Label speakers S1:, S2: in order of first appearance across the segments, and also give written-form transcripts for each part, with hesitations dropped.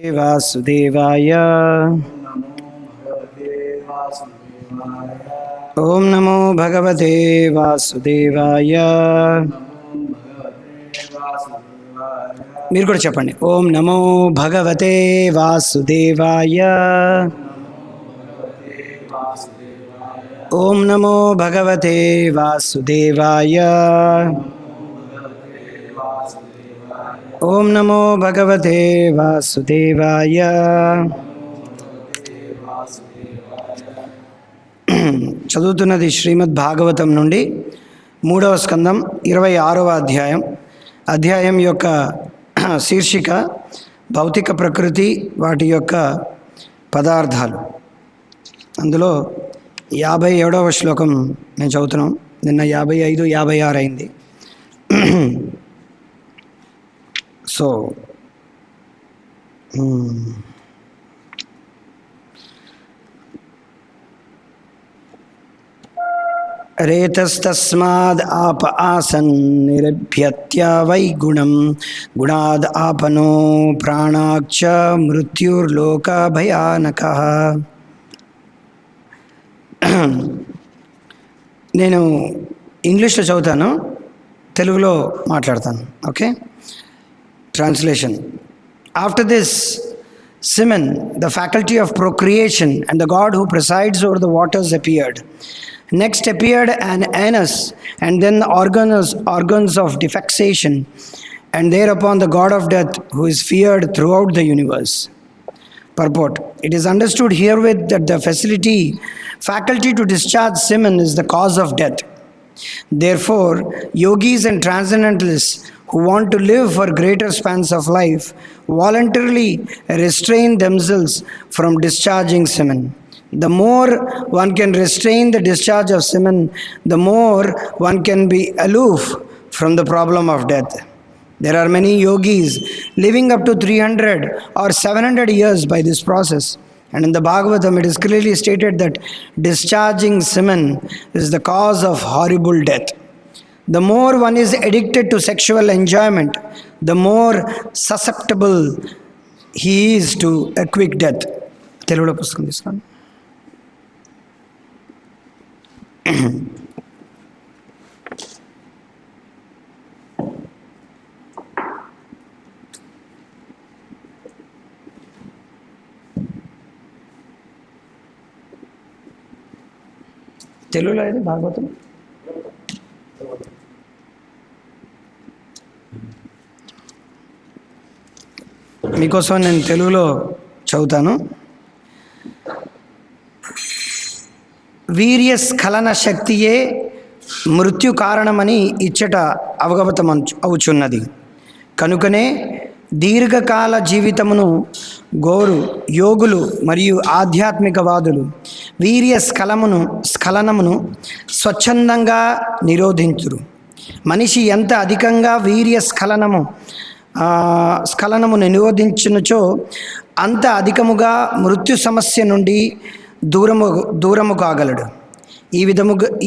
S1: वासुदेवाय ओम नमो भगवते वासुदेवाय మీరు కూడా చెప్పండి ఓం నమో భగవతే వాసుదేవాయ ఓం నమో భగవతే వాసుదేవాయ ఓం నమో భగవతే వాసుదేవాయ చదువుతున్నది శ్రీమద్ భాగవతం నుండి 3వ స్కందం 26వ అధ్యాయం. అధ్యాయం యొక్క శీర్షిక భౌతిక ప్రకృతి, వాటి యొక్క పదార్థాలు. అందులో 57వ శ్లోకం నేను చదువుతున్నాం. నిన్న 55, 56 అయింది. సో రేతస్తస్మాద్ ఆప ఆసన్ నిరభ్యత్య వై గుణం గుణాద్ ఆపనో ప్రాణాక్ష మృత్యుర్లోక భయానక. నేను ఇంగ్లీష్లో చదువుతాను, తెలుగులో మాట్లాడతాను. Okay. Translation. After this, Semen, the faculty of procreation, and the god who presides over the waters appeared. Next appeared an anus, and then the organs of defecation, and thereupon the god of death, who is feared throughout the universe. Purport. It is understood herewith that the faculty to discharge semen is the cause of death. Therefore, yogis and transcendentalists who want to live for greater spans of life voluntarily restrain themselves from discharging semen. The more one can restrain the discharge of semen, the more one can be aloof from the problem of death. There are many yogis living up to 300 or 700 years by this process. And in the Bhagavatam, it is clearly stated that discharging semen is the cause of horrible death. The more one is addicted to sexual enjoyment, the more susceptible he is to a quick death. Telugulo pustakam తీసుకోండి. తెలుగులో ఇది భాగవతం. మీకోసం నేను తెలుగులో చదువుతాను. వీర్యస్ఖలన శక్తియే మృత్యు కారణమని ఇచ్చట అవగతం అవుచున్నది. కనుకనే దీర్ఘకాల జీవితమును గోరు యోగులు మరియు ఆధ్యాత్మికవాదులు స్ఖలనమును స్వచ్ఛందంగా నిరోధించురు. మనిషి ఎంత అధికంగా స్ఖలనము నిరోధించినచో అంత అధికముగా మృత్యు సమస్య నుండి దూరము కాగలడు.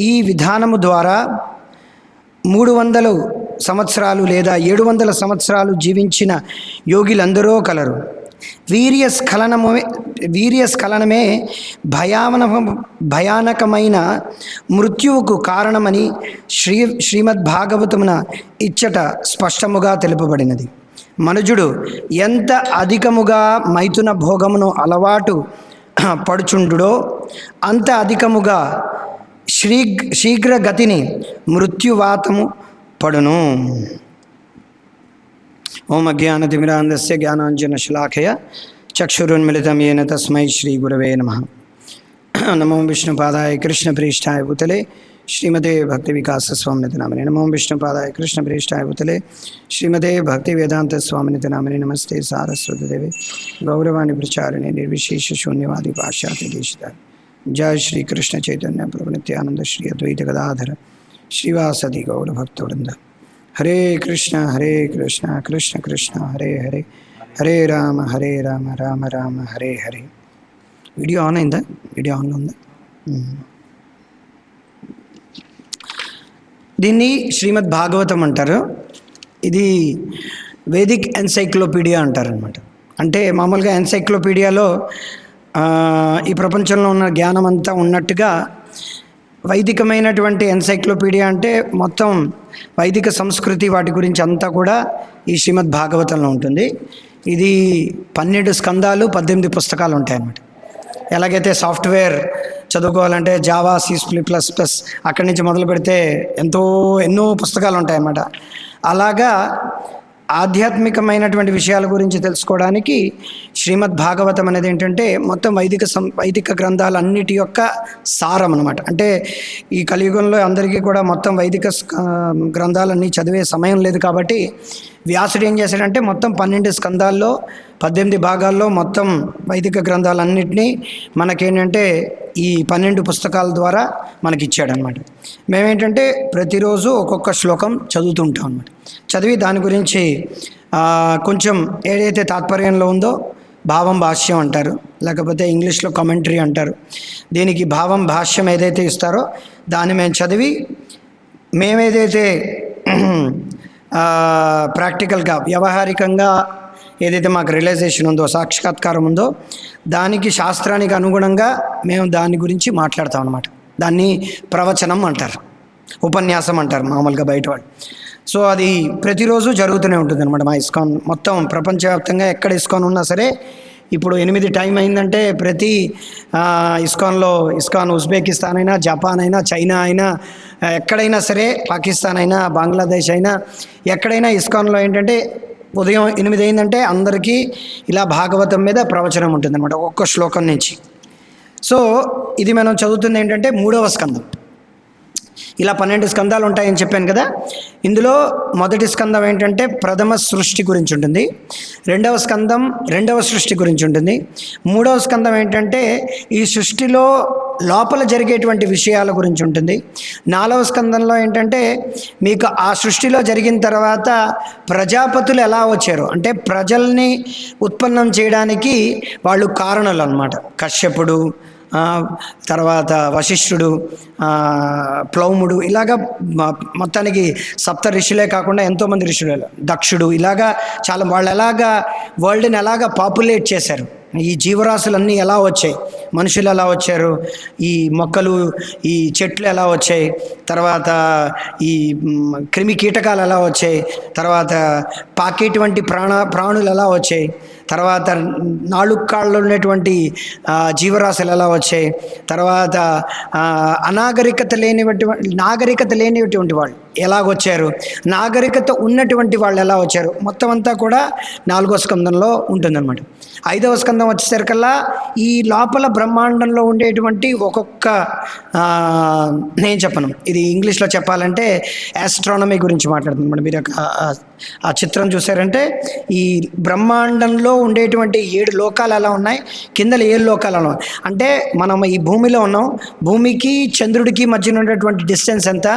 S1: ఈ విధానము ద్వారా 300 సంవత్సరాలు లేదా 700 సంవత్సరాలు జీవించిన యోగిలందరూ కలరు. వీర్యస్ఖలనమే భయానకమైన మృత్యువుకు కారణమని శ్రీమద్ భాగవతమున ఇచ్చట స్పష్టముగా తెలుపబడినది. మనుజుడు ఎంత అధికముగా మైథున భోగమును అలవాటు పడుచుండుడో అంత అధికముగా శీఘ్రగతిని మృత్యువాతము పడును. ఓం అజ్ఞానతిమిరాంధస్య జ్ఞానాంజనశలాకయ చక్షురున్మిళితం येन తస్మై శ్రీగురవే నమః. నమో విష్ణుపాదాయ కృష్ణప్రేష్ఠాయ భూతలే శ్రీమతే భక్తివికాసస్వామినితి నామినే. నమో విష్ణుపాదాయ కృష్ణప్రేష్ఠాయ భూతలే శ్రీమతే భక్తివేదాంతస్వామినితి నామినే. నమస్తే సారస్వతదేవే గౌరవాణి ప్రచారిణే నిర్విశేష శూన్యవాది పాశ్చాత్య దేశితాయ. జయ శ్రీ కృష్ణ చైతన్య ప్రభు నిత్యానంద శ్రీ అద్వైత గదాధర శ్రీవాసది గౌరభక్తవృంద. హరే కృష్ణ కృష్ణ కృష్ణ హరే హరే, హరే రామ రామ రామ హరే హరే. వీడియో ఆన్ అయిందా? వీడియో ఆన్లో ఉందా? దీన్ని శ్రీమద్ భాగవతం అంటారు. ఇది వేదిక్ ఎన్సైక్లోపీడియా అంటారనమాట. అంటే మామూలుగా ఎన్సైక్లోపీడియాలో ఈ ప్రపంచంలో ఉన్న జ్ఞానం అంతా ఉన్నట్టుగా వైదికమైనటువంటి ఎన్సైక్లోపీడియా అంటే మొత్తం వైదిక సంస్కృతి వాటి గురించి అంతా కూడా ఈ శ్రీమద్ భాగవతంలో ఉంటుంది. ఇది 12 స్కందాలు 18 పుస్తకాలు ఉంటాయన్నమాట. ఎలాగైతే సాఫ్ట్వేర్ చదువుకోవాలంటే జావా, C++, అక్కడి నుంచి మొదలు పెడితే ఎన్నో పుస్తకాలు ఉంటాయన్నమాట. అలాగా ఆధ్యాత్మికమైనటువంటి విషయాల గురించి తెలుసుకోవడానికి శ్రీమద్ భాగవతం అనేది ఏంటంటే మొత్తం వైదిక గ్రంథాలన్నిటి యొక్క సారం అన్నమాట. అంటే ఈ కలియుగంలో అందరికీ కూడా మొత్తం వైదిక గ్రంథాలన్నీ చదివే సమయం లేదు కాబట్టి వ్యాసుడు ఏం చేశాడంటే మొత్తం 12 స్కందాల్లో 18 భాగాల్లో మొత్తం వైదిక గ్రంథాలన్నింటినీ మనకేంటంటే ఈ 12 పుస్తకాల ద్వారా మనకి ఇచ్చాడనమాట. మేమేంటంటే ప్రతిరోజు ఒక్కొక్క శ్లోకం చదువుతుంటాం అన్నమాట. చదివి దాని గురించి కొంచెం ఏదైతే తాత్పర్యంలో ఉందో భావం భాష్యం అంటారు, లేకపోతే ఇంగ్లీష్లో కామెంటరీ అంటారు. దీనికి భావం భాష్యం ఏదైతే ఇస్తారో దాన్ని మేము చదివి మేమేదైతే ప్రాక్టికల్గా వ్యవహారికంగా ఏదైతే మాకు రియలైజేషన్ ఉందో, సాక్షాత్కారం ఉందో, దానికి శాస్త్రానికి అనుగుణంగా మేము దాని గురించి మాట్లాడతాం అన్నమాట. దాన్ని ప్రవచనం అంటారు, ఉపన్యాసం అంటారు మామూలుగా బయట వాళ్ళు. సో అది ప్రతిరోజు జరుగుతూనే ఉంటుంది అనమాట. మా ఇస్కాన్ మొత్తం ప్రపంచవ్యాప్తంగా ఎక్కడ ఇస్కాన్ ఉన్నా సరే, ఇప్పుడు 8 టైం అయిందంటే ప్రతి ఇస్కాన్ ఉజ్బెకిస్తాన్ అయినా, జపాన్ అయినా, చైనా అయినా, ఎక్కడైనా సరే, పాకిస్తాన్ అయినా, బంగ్లాదేశ్ అయినా, ఎక్కడైనా ఇస్కాన్లో ఏంటంటే ఉదయం 8 అయిందంటే అందరికీ ఇలా భాగవతం మీద ప్రవచనం ఉంటుంది అనమాట, ఒక్కొక్క శ్లోకం నుంచి. సో ఇది మనం చదువుతుంది ఏంటంటే 3వ స్కందం. ఇలా 12 స్కందాలు ఉంటాయని చెప్పాను కదా. ఇందులో మొదటి స్కందం ఏంటంటే ప్రథమ సృష్టి గురించి ఉంటుంది. 2వ స్కందం 2వ సృష్టి గురించి ఉంటుంది. 3వ స్కందం ఏంటంటే ఈ సృష్టిలో లోపల జరిగేటువంటి విషయాల గురించి ఉంటుంది. 4వ స్కందంలో ఏంటంటే మీకు ఆ సృష్టిలో జరిగిన తర్వాత ప్రజాపతులు ఎలా వచ్చారు అంటే ప్రజల్ని ఉత్పన్నం చేయడానికి వాళ్ళు కారణాలు అన్నమాట. కశ్యపుడు, తర్వాత వశిష్ఠుడు, ప్లౌముడు, ఇలాగా మొత్తానికి 7 ఋషులే కాకుండా ఎంతోమంది ఋషులు, దక్షుడు, ఇలాగా చాలా వాళ్ళు ఎలాగా వరల్డ్ని ఎలాగా పాపులేట్ చేశారు, ఈ జీవరాశులన్నీ ఎలా వచ్చాయి, మనుషులు ఎలా వచ్చారు, ఈ మొక్కలు, ఈ చెట్లు ఎలా వచ్చాయి, తర్వాత ఈ క్రిమి కీటకాలు ఎలా వచ్చాయి, తర్వాత పాకేటువంటి ప్రాణులు ఎలా వచ్చాయి, తర్వాత 4 కాళ్ళు ఉన్నటువంటి జీవరాశులు ఎలా వచ్చాయి, తర్వాత నాగరికత లేనిటువంటి వాళ్ళు ఎలాగొచ్చారు, నాగరికత ఉన్నటువంటి వాళ్ళు ఎలా వచ్చారు, మొత్తం అంతా కూడా 4వ స్కందంలో ఉంటుందన్నమాట. 5వ స్కందం వచ్చేసరికల్లా ఈ లోపల బ్రహ్మాండంలో ఉండేటువంటి ఒక్కొక్క నేను చెప్పను, ఇది ఇంగ్లీష్లో చెప్పాలంటే ఆస్ట్రానమీ గురించి మాట్లాడుతుంది. మీరు ఆ చిత్రం చూసారంటే ఈ బ్రహ్మాండంలో ఉండేటువంటి 7 లోకాలు ఎలా ఉన్నాయి, కింద 7 లోకాలు ఎలా ఉన్నాయి అంటే మనం ఈ భూమిలో ఉన్నాం, భూమికి చంద్రుడికి మధ్యన ఉండేటువంటి డిస్టెన్స్ ఎంత,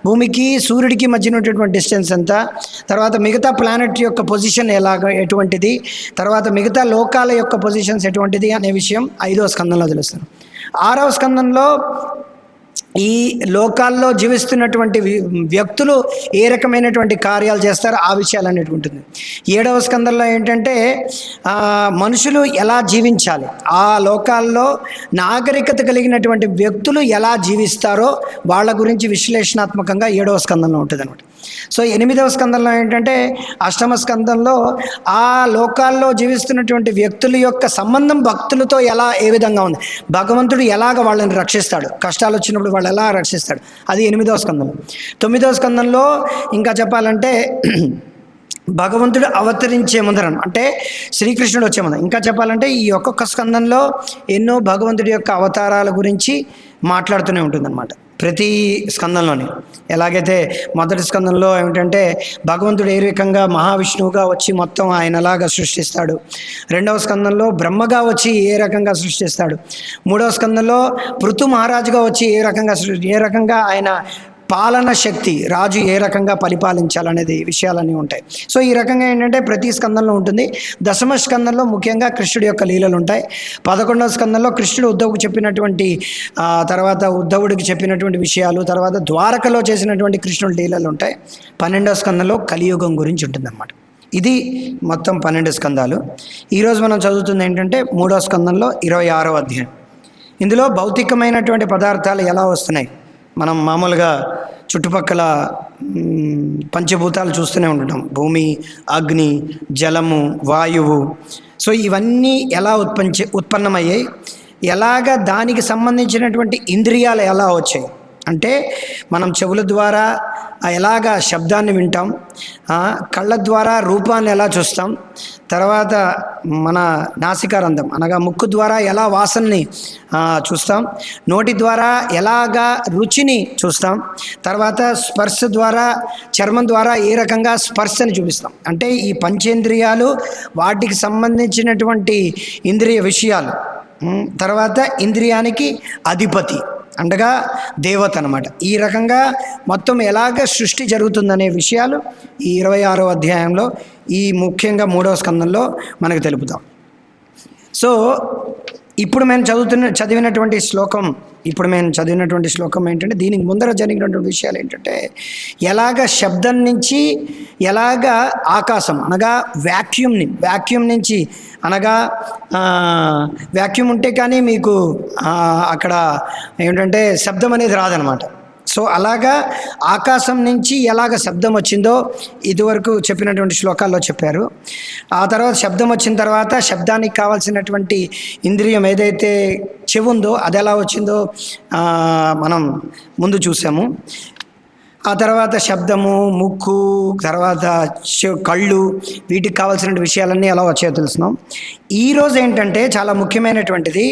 S1: భూమికి సూర్యుడికి మధ్యన ఉండేటువంటి డిస్టెన్స్ ఎంత, తర్వాత మిగతా ప్లానెట్ యొక్క పొజిషన్ ఎటువంటిది, తర్వాత మిగతా లోకాల యొక్క పొజిషన్స్ ఎటువంటిది అనే విషయం 5వ స్కందంలో తెలుస్తుంది. 6వ స్కందంలో ఈ లోకాల్లో జీవిస్తున్నటువంటి వ్యక్తులు ఏ రకమైనటువంటి కార్యాలు చేస్తారో ఆ విషయాలు అనేవి ఉంటుంది. 7వ స్కందంలో ఏంటంటే మనుషులు ఎలా జీవించాలి, ఆ లోకాల్లో నాగరికత కలిగినటువంటి వ్యక్తులు ఎలా జీవిస్తారో వాళ్ళ గురించి విశ్లేషణాత్మకంగా 7వ స్కందంలో ఉంటుంది అనమాట. సో 8వ స్కందంలో ఏంటంటే అష్టమ స్కందంలో ఆ లోకాల్లో జీవిస్తున్నటువంటి వ్యక్తుల యొక్క సంబంధం భక్తులతో ఏ విధంగా ఉంది, భగవంతుడు ఎలాగ వాళ్ళని రక్షిస్తాడు, కష్టాలు వచ్చినప్పుడు వాళ్ళు ఎలా రక్షిస్తాడు, అది 8వ స్కందం. 9వ స్కందంలో ఇంకా చెప్పాలంటే భగవంతుడు అవతరించే ముందర అంటే శ్రీకృష్ణుడు వచ్చే ముందర, ఇంకా చెప్పాలంటే ఈ ఒక్కొక్క స్కందంలో ఎన్నో భగవంతుడి యొక్క అవతారాల గురించి మాట్లాడుతూనే ఉంటుందన్నమాట ప్రతి స్కందంలోని. ఎలాగైతే మొదటి స్కందంలో ఏమిటంటే భగవంతుడు ఏ రకంగా మహావిష్ణువుగా వచ్చి మొత్తం ఆయన ఎలాగా సృష్టిస్తాడు, 2వ స్కందంలో బ్రహ్మగా వచ్చి ఏ రకంగా సృష్టిస్తాడు, 3వ స్కందంలో పృథు మహారాజుగా వచ్చి ఏ రకంగా ఆయన పాలన శక్తి, రాజు ఏ రకంగా పరిపాలించాలనేది విషయాలన్నీ ఉంటాయి. సో ఈ రకంగా ఏంటంటే ప్రతి స్కందంలో ఉంటుంది. 10వ స్కందంలో ముఖ్యంగా కృష్ణుడి యొక్క లీలలు ఉంటాయి. 11వ స్కందంలో కృష్ణుడు ఉద్ధవుకు చెప్పినటువంటి తర్వాత ఉద్ధవుడికి చెప్పినటువంటి విషయాలు, తర్వాత ద్వారకలో చేసినటువంటి కృష్ణుడి లీలలు ఉంటాయి. 12వ స్కందంలో కలియుగం గురించి ఉంటుంది అన్నమాట. ఇది మొత్తం 12 స్కందాలు. ఈరోజు మనం చదువుతుంది ఏంటంటే 3వ స్కందంలో 26వ అధ్యాయం. ఇందులో భౌతికమైనటువంటి పదార్థాలు ఎలా వస్తున్నాయి, మనం మామూలుగా చుట్టుపక్కల పంచభూతాలు చూస్తూనే ఉంటాం, భూమి, అగ్ని, జలము, వాయువు. సో ఇవన్నీ ఎలా ఉత్పన్నమయ్యాయి, ఎలాగ దానికి సంబంధించినటువంటి ఇంద్రియాలు ఎలా వచ్చాయి అంటే మనం చెవుల ద్వారా ఎలాగ శబ్దాన్ని వింటాం, కళ్ళ ద్వారా రూపాన్ని ఎలా చూస్తాం, తర్వాత మన నాసికారంధం అనగా ముక్కు ద్వారా ఎలా వాసనని చూస్తాం, నోటి ద్వారా ఎలాగా రుచిని చూస్తాం, తర్వాత స్పర్శ ద్వారా చర్మం ద్వారా ఏ రకంగా స్పర్శని చూపిస్తాం. అంటే ఈ పంచేంద్రియాలు వాటికి సంబంధించినటువంటి ఇంద్రియ విషయాలు. తర్వాత ఇంద్రియానికి అధిపతి అండగా దేవత అనమాట. ఈ రకంగా మొత్తం ఎలాగ సృష్టి జరుగుతుందనే విషయాలు ఈ 26వ అధ్యాయంలో ఈ ముఖ్యంగా 3వ స్కందంలో మనకు తెలుపుతాం. సో ఇప్పుడు మేము చదివినటువంటి శ్లోకం ఏంటంటే దీనికి ముందర జరిగినటువంటి విషయాలు ఏంటంటే ఎలాగ శబ్దం నుంచి ఎలాగ ఆకాశం అనగా వ్యాక్యూమ్ నుంచి అనగా వ్యాక్యూమ్ ఉంటే కానీ మీకు అక్కడ ఏంటంటే శబ్దం అనేది రాదనమాట. సో అలాగా ఆకాశం నుంచి ఎలాగ శబ్దం వచ్చిందో ఇదివరకు చెప్పినటువంటి శ్లోకాల్లో చెప్పారు. ఆ తర్వాత శబ్దం వచ్చిన తర్వాత శబ్దానికి కావాల్సినటువంటి ఇంద్రియం ఏదైతే చెవి ఉందో అది ఎలా వచ్చిందో మనం ముందు చూసాము. ఆ తర్వాత శబ్దము, ముక్కు, తర్వాత కళ్ళు, వీటికి కావాల్సిన విషయాలన్నీ ఎలా వచ్చాయో తెలుసున్నాం. ఈరోజు ఏంటంటే చాలా ముఖ్యమైనటువంటిది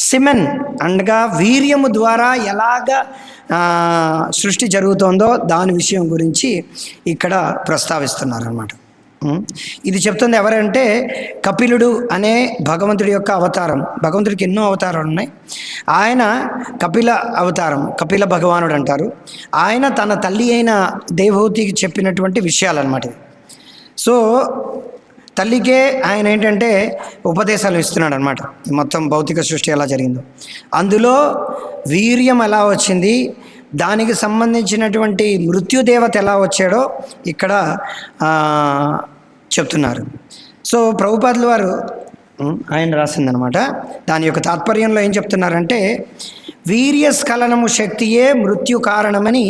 S1: సిమెన్ అనగా వీర్యము ద్వారా ఎలాగ సృష్టి జరుగుతుందో దాని విషయం గురించి ఇక్కడ ప్రస్తావిస్తున్నారన్నమాట. ఇది చెప్తుంది ఎవరంటే కపిలుడు అనే భగవంతుడి యొక్క అవతారం. భగవంతుడికి ఎన్నో అవతారాలు ఉన్నాయి. ఆయన కపిల అవతారం, కపిల భగవానుడు అంటారు. ఆయన తన తల్లి అయిన దేవహూతికి చెప్పినటువంటి విషయాలన్నమాట. సో తల్లికే ఆయన ఏంటంటే ఉపదేశాలు ఇస్తున్నాడు అనమాట. మొత్తం భౌతిక సృష్టి ఎలా జరిగిందో, అందులో వీర్యం ఎలా వచ్చింది, దానికి సంబంధించినటువంటి మృత్యుదేవత ఎలా వచ్చాడో ఇక్కడ చెప్తున్నారు. సో ప్రభుపాదుల వారు ఆయన రాసిందనమాట. దాని యొక్క తాత్పర్యంలో ఏం చెప్తున్నారంటే వీర్యస్ఖలనము శక్తియే మృత్యు కారణమని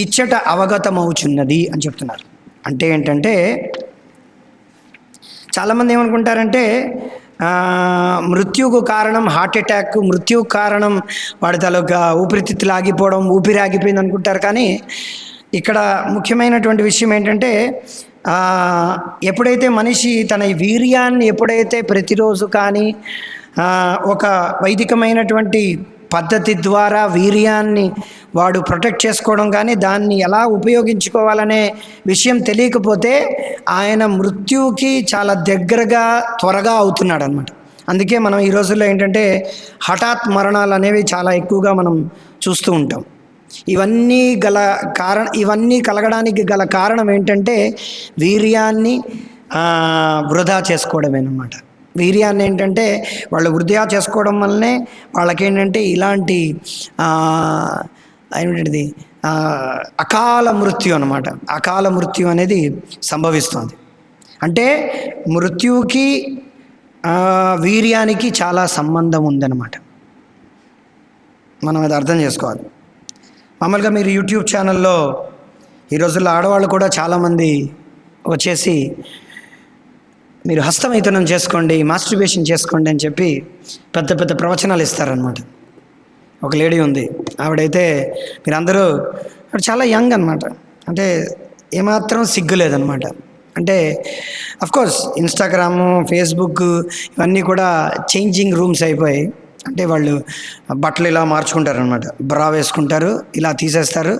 S1: ఇచ్చట అవగతమవుచున్నది అని చెప్తున్నారు. అంటే ఏంటంటే చాలామంది ఏమనుకుంటారంటే మృత్యుకు కారణం హార్ట్ అటాక్, మృత్యుకు కారణం వాడి తాలూకా ఊపిరితిత్తులు ఆగిపోవడం, ఊపిరి ఆగిపోయింది అనుకుంటారు. కానీ ఇక్కడ ముఖ్యమైనటువంటి విషయం ఏంటంటే ఎప్పుడైతే మనిషి తన వీర్యాన్ని ఎప్పుడైతే ప్రతిరోజు కానీ ఒక వైదికమైనటువంటి పద్ధతి ద్వారా వీర్యాన్ని వాడు ప్రొటెక్ట్ చేసుకోవడం కానీ దాన్ని ఎలా ఉపయోగించుకోవాలనే విషయం తెలియకపోతే ఆయన మృత్యువుకి చాలా దగ్గరగా త్వరగా అవుతున్నాడు అనమాట. అందుకే మనం ఈ రోజుల్లో ఏంటంటే హఠాత్ మరణాలు అనేవి చాలా ఎక్కువగా మనం చూస్తూ ఉంటాం. ఇవన్నీ కలగడానికి గల కారణం ఏంటంటే వీర్యాన్ని వృధా చేసుకోవడమేనమాట. వీర్యాన్ని ఏంటంటే వాళ్ళు వృధా చేసుకోవడం వల్లనే వాళ్ళకేంటంటే ఇలాంటి ఏమిటది అకాల మృత్యు అనమాట. అకాల మృత్యు అనేది సంభవిస్తుంది. అంటే మృత్యువుకి వీర్యానికి చాలా సంబంధం ఉందన్నమాట. మనం అది అర్థం చేసుకోవాలి. మామూలుగా మీరు యూట్యూబ్ ఛానల్లో ఈ రోజుల్లో ఆడవాళ్ళు కూడా చాలామంది వచ్చేసి మీరు హస్తమైథునం చేసుకోండి, మాస్టర్బేషన్ చేసుకోండి అని చెప్పి పెద్ద పెద్ద ప్రవచనాలు ఇస్తారనమాట. ఒక లేడీ ఉంది, ఆవిడైతే మీరందరూ చాలా యంగ్ అనమాట. అంటే ఏమాత్రం సిగ్గు లేదనమాట. అంటే అఫ్కోర్స్ ఇన్స్టాగ్రాము, ఫేస్బుక్ ఇవన్నీ కూడా చేంజింగ్ రూమ్స్ అయిపోయాయి. అంటే వాళ్ళు బట్టలు ఇలా మార్చుకుంటారనమాట. బ్రా వేసుకుంటారు, ఇలా తీసేస్తారు,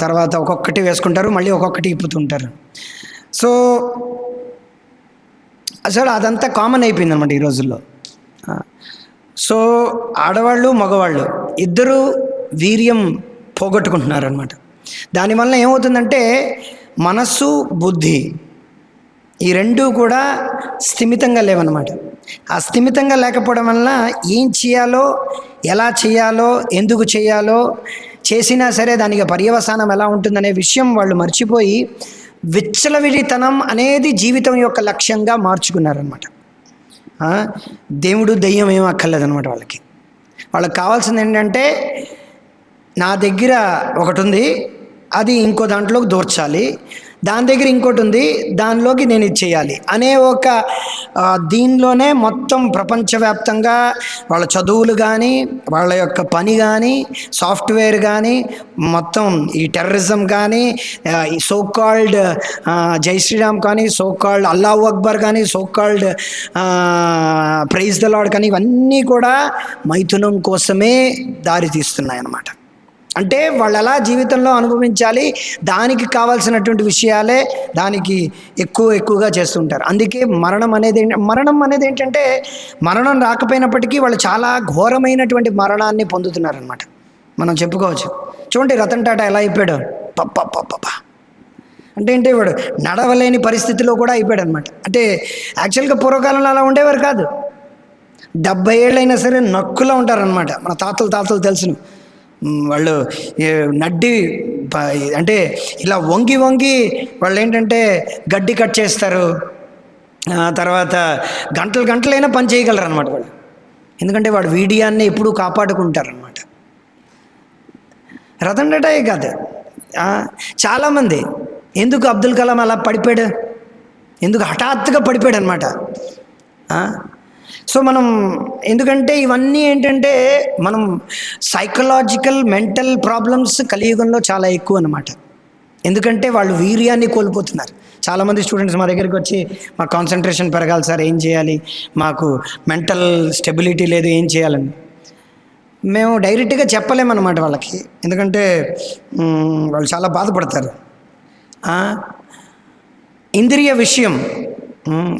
S1: తర్వాత ఒక్కొక్కటి వేసుకుంటారు, మళ్ళీ ఒక్కొక్కటి ఇప్పుతుంటారు. సో అసలు అదంతా కామన్ అయిపోయింది అనమాట ఈ రోజుల్లో. సో ఆడవాళ్ళు మగవాళ్ళు ఇద్దరూ వీర్యం పోగొట్టుకుంటున్నారు అనమాట. దానివల్ల ఏమవుతుందంటే మనస్సు, బుద్ధి ఈ రెండూ కూడా స్థిమితంగా లేవన్నమాట. ఆ స్థిమితంగా లేకపోవడం వలన ఏం చేయాలో, ఎలా చేయాలో, ఎందుకు చేయాలో చేసినా సరే దానికి పర్యవసానం ఎలా ఉంటుందనే విషయం వాళ్ళు మర్చిపోయి విచ్చలవిడితనం అనేది జీవితం యొక్క లక్ష్యంగా మార్చుకున్నారనమాట. దేవుడు దెయ్యం ఏం అక్కర్లేదనమాట వాళ్ళకి కావాల్సింది ఏంటంటే, నా దగ్గర ఒకటి ఉంది, అది ఇంకో దాంట్లోకి దూర్చాలి, దాని దగ్గర ఇంకోటి ఉంది, దానిలోకి నేను ఇది చేయాలి అనే ఒక దీనిలోనే మొత్తం ప్రపంచవ్యాప్తంగా వాళ్ళ చదువులు కానీ, వాళ్ళ యొక్క పని కానీ, సాఫ్ట్వేర్ కానీ, మొత్తం ఈ టెర్రరిజం కానీ, ఈ సోకాల్డ్ జై శ్రీరామ్ కానీ, సోకాల్డ్ అల్లాహు అక్బర్ కానీ, సోకాల్డ్ ప్రైజ్ ద లార్డ్ కానీ, ఇవన్నీ కూడా మైథునం కోసమే దారి తీస్తున్నాయి అన్నమాట. అంటే వాళ్ళు ఎలా జీవితంలో అనుభవించాలి, దానికి కావాల్సినటువంటి విషయాలే దానికి ఎక్కువగా చేస్తుంటారు. అందుకే మరణం అనేది ఏంటంటే, మరణం రాకపోయినప్పటికీ వాళ్ళు చాలా ఘోరమైనటువంటి మరణాన్ని పొందుతున్నారనమాట. మనం చెప్పుకోవచ్చు. చూడండి రతన్ టాటా ఎలా అయిపోయాడు, పప్ప అంటే ఏంటి, వాడు నడవలేని పరిస్థితిలో కూడా అయిపోయాడు అనమాట. అంటే యాక్చువల్గా పూర్వకాలంలో అలా ఉండేవారు కాదు. 70 ఏళ్ళైనా సరే నక్కులా ఉంటారనమాట. మన తాతలు తెలుసును, వాళ్ళు నడ్డి అంటే ఇలా వంగి వాళ్ళు ఏంటంటే గడ్డి కట్ చేస్తారు, తర్వాత గంటలైనా పని చేయగలరు అనమాట వాళ్ళు. ఎందుకంటే వాడు వీడియాన్ని ఎప్పుడూ కాపాడుకుంటారనమాట. రతన్ టాటాయే కాదు, చాలామంది. ఎందుకు అబ్దుల్ కలాం అలా పడిపోయాడు, ఎందుకు హఠాత్తుగా పడిపోయాడు అనమాట. సో మనం ఎందుకంటే ఇవన్నీ ఏంటంటే, మనం సైకలాజికల్ మెంటల్ ప్రాబ్లమ్స్ కలియుగంలో చాలా ఎక్కువ అన్నమాట. ఎందుకంటే వాళ్ళు వీర్యాన్ని కోల్పోతున్నారు. చాలామంది స్టూడెంట్స్ మా దగ్గరికి వచ్చి, మా కాన్సన్ట్రేషన్ పెరగాలి సార్, ఏం చేయాలి, మాకు మెంటల్ స్టెబిలిటీ లేదు, ఏం చేయాలని. మేము డైరెక్ట్గా చెప్పలేమన్నమాట వాళ్ళకి, ఎందుకంటే వాళ్ళు చాలా బాధపడతారు. ఇంద్రియ విషయం,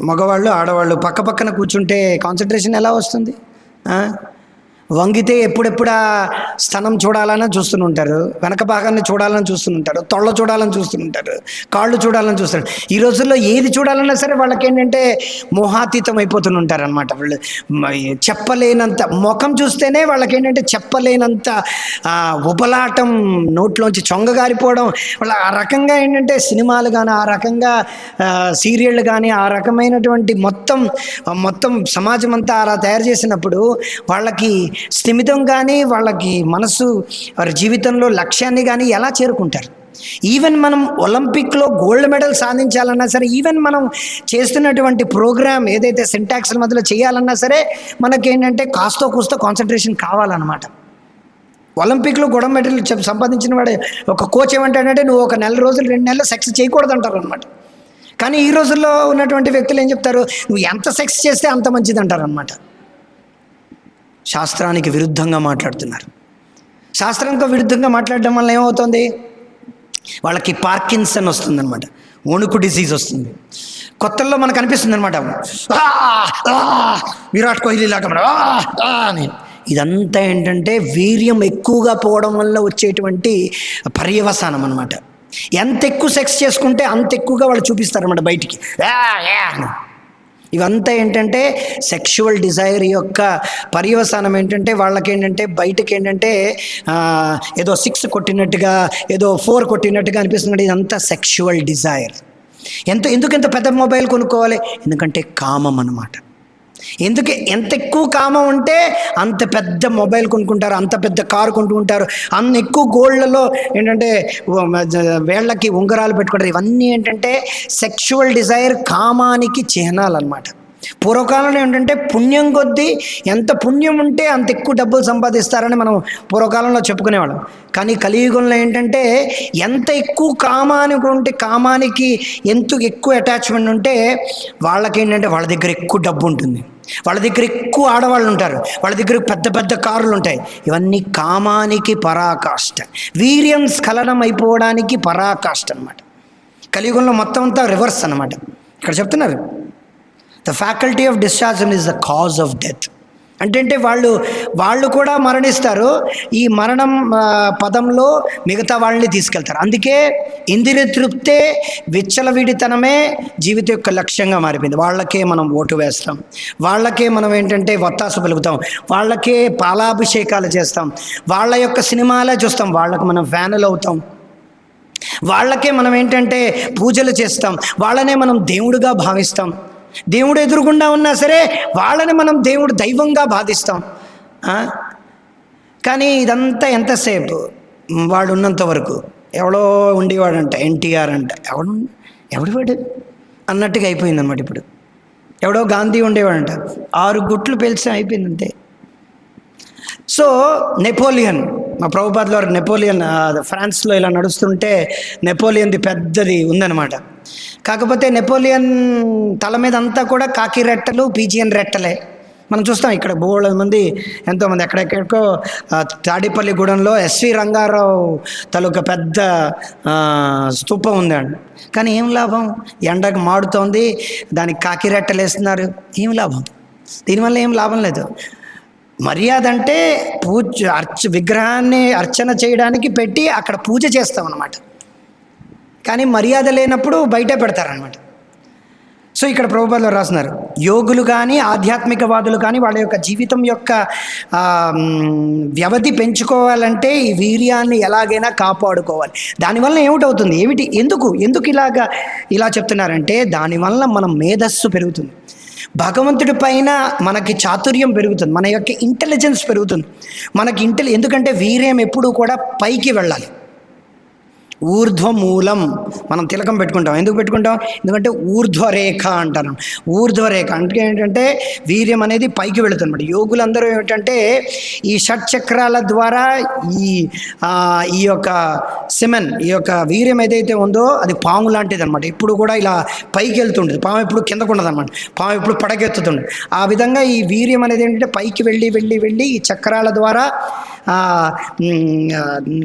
S1: మగవాళ్ళు ఆడవాళ్ళు పక్కన కూర్చుంటే కాన్సన్ట్రేషన్ ఎలా వస్తుంది? వంగితే ఎప్పుడెప్పుడు ఆ స్థనం చూడాలని చూస్తుంటారు, వెనక భాగాన్ని చూడాలని చూస్తుంటారు, తొళ్ళ చూడాలని చూస్తుంటారు, కాళ్ళు చూడాలని చూస్తుంటారు. ఈ రోజుల్లో ఏది చూడాలన్నా సరే వాళ్ళకి ఏంటంటే మోహాతీతం అయిపోతుంటారు అనమాట. వాళ్ళు చెప్పలేనంత ముఖం చూస్తేనే వాళ్ళకి ఏంటంటే చెప్పలేనంత ఉపలాటం, నోట్లోంచి చొంగగారిపోవడం. వాళ్ళ ఆ రకంగా ఏంటంటే సినిమాలు కానీ, ఆ రకంగా సీరియళ్ళు కానీ, ఆ రకమైనటువంటి మొత్తం సమాజం అంతా అలా తయారు చేసినప్పుడు వాళ్ళకి స్థిమితం కానీ, వాళ్ళకి మనసు, వారి జీవితంలో లక్ష్యాన్ని కానీ ఎలా చేరుకుంటారు? ఈవెన్ మనం ఒలింపిక్లో గోల్డ్ మెడల్ సాధించాలన్నా సరే, ఈవెన్ మనం చేస్తున్నటువంటి ప్రోగ్రామ్ ఏదైతే సింటాక్స్ల మధ్యలో చేయాలన్నా సరే, మనకేంటంటే కాస్తో కూస్తో కాన్సన్ట్రేషన్ కావాలన్నమాట. ఒలింపిక్లో గోల్డ్ మెడల్ సంపాదించిన వాడే ఒక కోచ్ ఏమంటాడంటే, నువ్వు ఒక 1 రోజులు 2 నెలలు సెక్స్ చేయకూడదు అంటారు అనమాట. కానీ ఈ రోజుల్లో ఉన్నటువంటి వ్యక్తులు ఏం చెప్తారు, నువ్వు ఎంత సెక్స్ చేస్తే అంత మంచిది అంటారు అనమాట. శాస్త్రానికి విరుద్ధంగా మాట్లాడుతున్నారు. శాస్త్రానికి విరుద్ధంగా మాట్లాడడం వల్ల ఏమవుతుంది, వాళ్ళకి పార్కిన్సన్ వస్తుందన్నమాట, వణుకు డిసీజ్ వస్తుంది. కొత్తల్లో మనకు అనిపిస్తుంది అనమాట, విరాట్ కోహ్లీ లాగా అని. ఇదంతా ఏంటంటే వీర్యం ఎక్కువగా పోవడం వల్ల వచ్చేటువంటి పర్యవసానం అనమాట. ఎంత ఎక్కువ సెక్స్ చేసుకుంటే అంత ఎక్కువగా వాళ్ళు చూపిస్తారన్నమాట బయటికి. ఇవంతా ఏంటంటే సెక్షువల్ డిజైర్ యొక్క పర్యవసానం. ఏంటంటే వాళ్ళకి ఏంటంటే బయటకి ఏంటంటే ఏదో 6 కొట్టినట్టుగా, ఏదో 4 కొట్టినట్టుగా అనిపిస్తుంది. ఇదంతా సెక్షువల్ డిజైర్. ఎందుకు ఎంత పెద్ద మొబైల్ కొనుక్కోవాలి? ఎందుకంటే కామం అన్నమాట. ఎంత ఎక్కువ కామం ఉంటే అంత పెద్ద మొబైల్ కొనుక్కుంటారు, అంత పెద్ద కారు కొనుక్కుంటారు, అన్ని ఎక్కువ గోల్డ్లలో ఏంటంటే వేళ్ళకి ఉంగరాలు పెట్టుకుంటారు. ఇవన్నీ ఏంటంటే సెక్షువల్ డిజైర్, కామానికి చిహ్నాలు అన్నమాట. పూర్వకాలంలో ఏంటంటే పుణ్యం కొద్దీ ఎంత పుణ్యం ఉంటే అంత ఎక్కువ డబ్బులు సంపాదిస్తారని మనం పూర్వకాలంలో చెప్పుకునేవాళ్ళం. కానీ కలియుగంలో ఏంటంటే ఎంత ఎక్కువ కామానికి ఎంత ఎక్కువ అటాచ్మెంట్ ఉంటే వాళ్ళకి ఏంటంటే వాళ్ళ దగ్గర ఎక్కువ డబ్బు ఉంటుంది, వాళ్ళ దగ్గర ఎక్కువ ఆడవాళ్ళు ఉంటారు, వాళ్ళ దగ్గర పెద్ద కార్లు ఉంటాయి. ఇవన్నీ కామానికి పరాకాష్ట, వీర్యం స్ఖలనం అయిపోవడానికి పరాకాష్ట అనమాట. కలియుగంలో మొత్తం అంతా రివర్స్ అనమాట. ఇక్కడ చెప్తున్నారు, the faculty of discharge is the cause of death. అంటే వాళ్ళు కూడా మరణిస్తారు. ఈ మరణం పదంలో మిగతా వాళ్ళని తీసుకెళ్తారు. అందుకే ఇంద్రియ తృప్తే, విచ్చలవిడితనమే జీవితం యొక్క లక్ష్యంగా మారిపోయింది. వాళ్ళకే మనం ఓటు వేస్తాం, వాళ్ళకే మనం ఏంటంటే వత్తాసు పలుకుతాం, వాళ్ళకే పాలాభిషేకాలు చేస్తాం, వాళ్ళ యొక్క సినిమాలే చూస్తాం, వాళ్ళకి మనం ఫ్యానులు అవుతాం, వాళ్ళకే మనం ఏంటంటే పూజలు చేస్తాం, వాళ్ళనే మనం దేవుడిగా భావిస్తాం. దేవుడు ఎదురుగుండా ఉన్నా సరే వాళ్ళని మనం దేవుడు దైవంగా బాధిస్తాం. కానీ ఇదంతా ఎంతసేపు? వాడు ఉన్నంత వరకు. ఎవడో ఉండేవాడంట, ఎన్టీఆర్ అంట, ఎవడు అన్నట్టుగా అయిపోయింది అనమాట. ఇప్పుడు ఎవడో గాంధీ ఉండేవాడంట, 6 గుట్లు పేల్చి అయిపోయింది అంతే. సో నెపోలియన్, మా ప్రభుపాదుల నెపోలియన్ ఫ్రాన్స్లో ఇలా నడుస్తుంటే నెపోలియన్ది పెద్దది ఉందన్నమాట. కాకపోతే నెపోలియన్ తల మీద అంతా కూడా కాకి రెట్టలు, పీజియన్ రెట్టలే. మనం చూస్తాం ఇక్కడ బోళ్ళ మంది, ఎంతోమంది ఎక్కడెక్కడికో తాడేపల్లిగూడెంలో ఎస్వి రంగారావు తాలూకా పెద్ద స్తూపం ఉందండి. కానీ ఏం లాభం? ఎండకు మాడుతోంది, దానికి కాకి రెట్టలు వేస్తున్నారు, ఏం లాభం? దీనివల్ల ఏం లాభం లేదు. మర్యాద అంటే విగ్రహాన్ని అర్చన చేయడానికి పెట్టి అక్కడ పూజ చేస్తాం అన్నమాట. కానీ మర్యాద లేనప్పుడు బయటే పెడతారనమాట. సో ఇక్కడ ప్రభుపాదులు రాస్తున్నారు, యోగులు కానీ ఆధ్యాత్మికవాదులు కానీ వాళ్ళ యొక్క జీవితం యొక్క వ్యవధి పెంచుకోవాలంటే ఈ వీర్యాన్ని ఎలాగైనా కాపాడుకోవాలి. దానివల్ల ఏమిటవుతుంది? ఎందుకు ఇలా చెప్తున్నారంటే, దానివల్ల మనం మేధస్సు పెరుగుతుంది, భగవంతుడి పైన మనకి చాతుర్యం పెరుగుతుంది, మన యొక్క ఇంటెలిజెన్స్ పెరుగుతుంది. ఎందుకంటే వీర్యం ఎప్పుడూ కూడా పైకి వెళ్ళాలి. ఊర్ధ్వమూలం మనం తిలకం పెట్టుకుంటాం. ఎందుకు పెట్టుకుంటాం? ఎందుకంటే ఊర్ధ్వరేఖ అంటారు. ఊర్ధ్వరేఖ అంటే ఏంటంటే వీర్యం అనేది పైకి వెళుతుంది. యోగులందరూ ఏమిటంటే ఈ షట్చక్రాల ద్వారా ఈ యొక్క సిమెన్, ఈ యొక్క వీర్యం ఏదైతే ఉందో అది పాము లాంటిది అనమాట. ఇప్పుడు కూడా ఇలా పైకి వెళ్తుంటుంది, పాము ఎప్పుడు కిందకు ఉండదు అనమాట, పాము ఎప్పుడు పడకెత్తుతుంది. ఆ విధంగా ఈ వీర్యం అనేది ఏంటంటే పైకి వెళ్ళి ఈ చక్రాల ద్వారా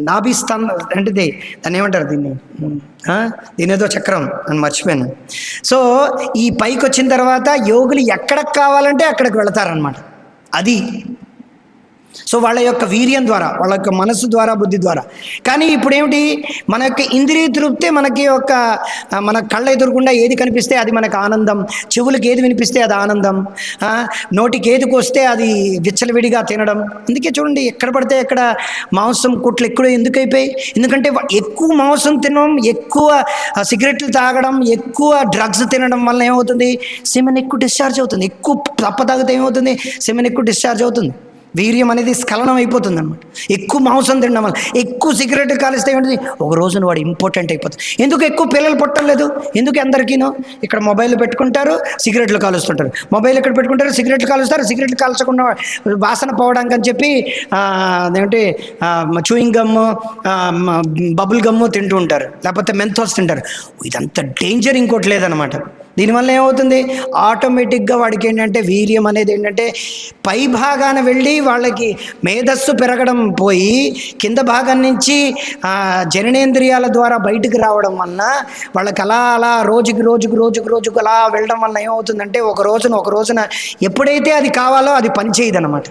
S1: నాభిస్థానం అంటే దాన్ని ఏమంటారు, దీని ఏదో చక్రం అని మర్చిపోయాను. సో ఈ పైకి వచ్చిన తర్వాత యోగులు ఎక్కడికి కావాలంటే అక్కడికి వెళతారనమాట. అది సో వాళ్ళ యొక్క వీర్యం ద్వారా, వాళ్ళ యొక్క మనసు ద్వారా, బుద్ధి ద్వారా. కానీ ఇప్పుడు ఏమిటి, మన యొక్క ఇంద్రియ తృప్తే మన కళ్ళ ఎదురుకుండా ఏది కనిపిస్తే అది మనకు ఆనందం, చెవులకు ఏది వినిపిస్తే అది ఆనందం, నోటికి ఏదికి వస్తే అది విచ్చలవిడిగా తినడం. అందుకే చూడండి, ఎక్కడ పడితే ఎక్కడ మాంసం కొట్లు ఎందుకు అయిపోయి? ఎందుకంటే ఎక్కువ మాంసం తినడం, ఎక్కువ సిగరెట్లు తాగడం, ఎక్కువ డ్రగ్స్ తినడం వల్ల ఏమవుతుంది? సెమెన్ ఎక్కువ డిశ్చార్జ్ అవుతుంది. ఎక్కువ తప్ప తాగితే ఏమవుతుంది? సెమెన్ ఎక్కువ డిశ్చార్జ్ అవుతుంది. వీర్యం అనేది స్ఖలనం అయిపోతుంది అన్నమాట. ఎక్కువ మాంసం తినడం వల్ల, ఎక్కువ సిగరెట్ కాలిస్తే ఏమిటి, ఒక రోజున వాడు ఇంపార్టెంట్ అయిపోతుంది. ఎందుకు ఎక్కువ పిల్లలు పుట్టలేదు? ఎందుకు అందరికీనో ఇక్కడ మొబైల్ పెట్టుకుంటారు, సిగరెట్లు కాలుస్తుంటారు, మొబైల్ ఇక్కడ పెట్టుకుంటారు, సిగరెట్లు కాలుస్తారు, సిగరెట్లు కాల్చకుండా వాసన పోవడానికి అని చెప్పి అదేంటి చూయింగ్ గమ్ము, బబుల్ గమ్ము తింటూ ఉంటారు, లేకపోతే మెంథోస్ తింటారు. ఇదంతా డేంజర్ ఇంకోటి లేదనమాట. దీనివల్ల ఏమవుతుంది? ఆటోమేటిక్గా వాడికి ఏంటంటే వీర్యం అనేది ఏంటంటే పై భాగాన వెళ్ళి వాళ్ళకి మేధస్సు పెరగడం పోయి కింద భాగం నుంచి జననేంద్రియాల ద్వారా బయటకు రావడం వలన వాళ్ళకి అలా రోజుకు అలా వెళ్ళడం వల్ల ఏమవుతుందంటే ఒక రోజున ఎప్పుడైతే అది కావాలో అది పనిచేయదన్నమాట.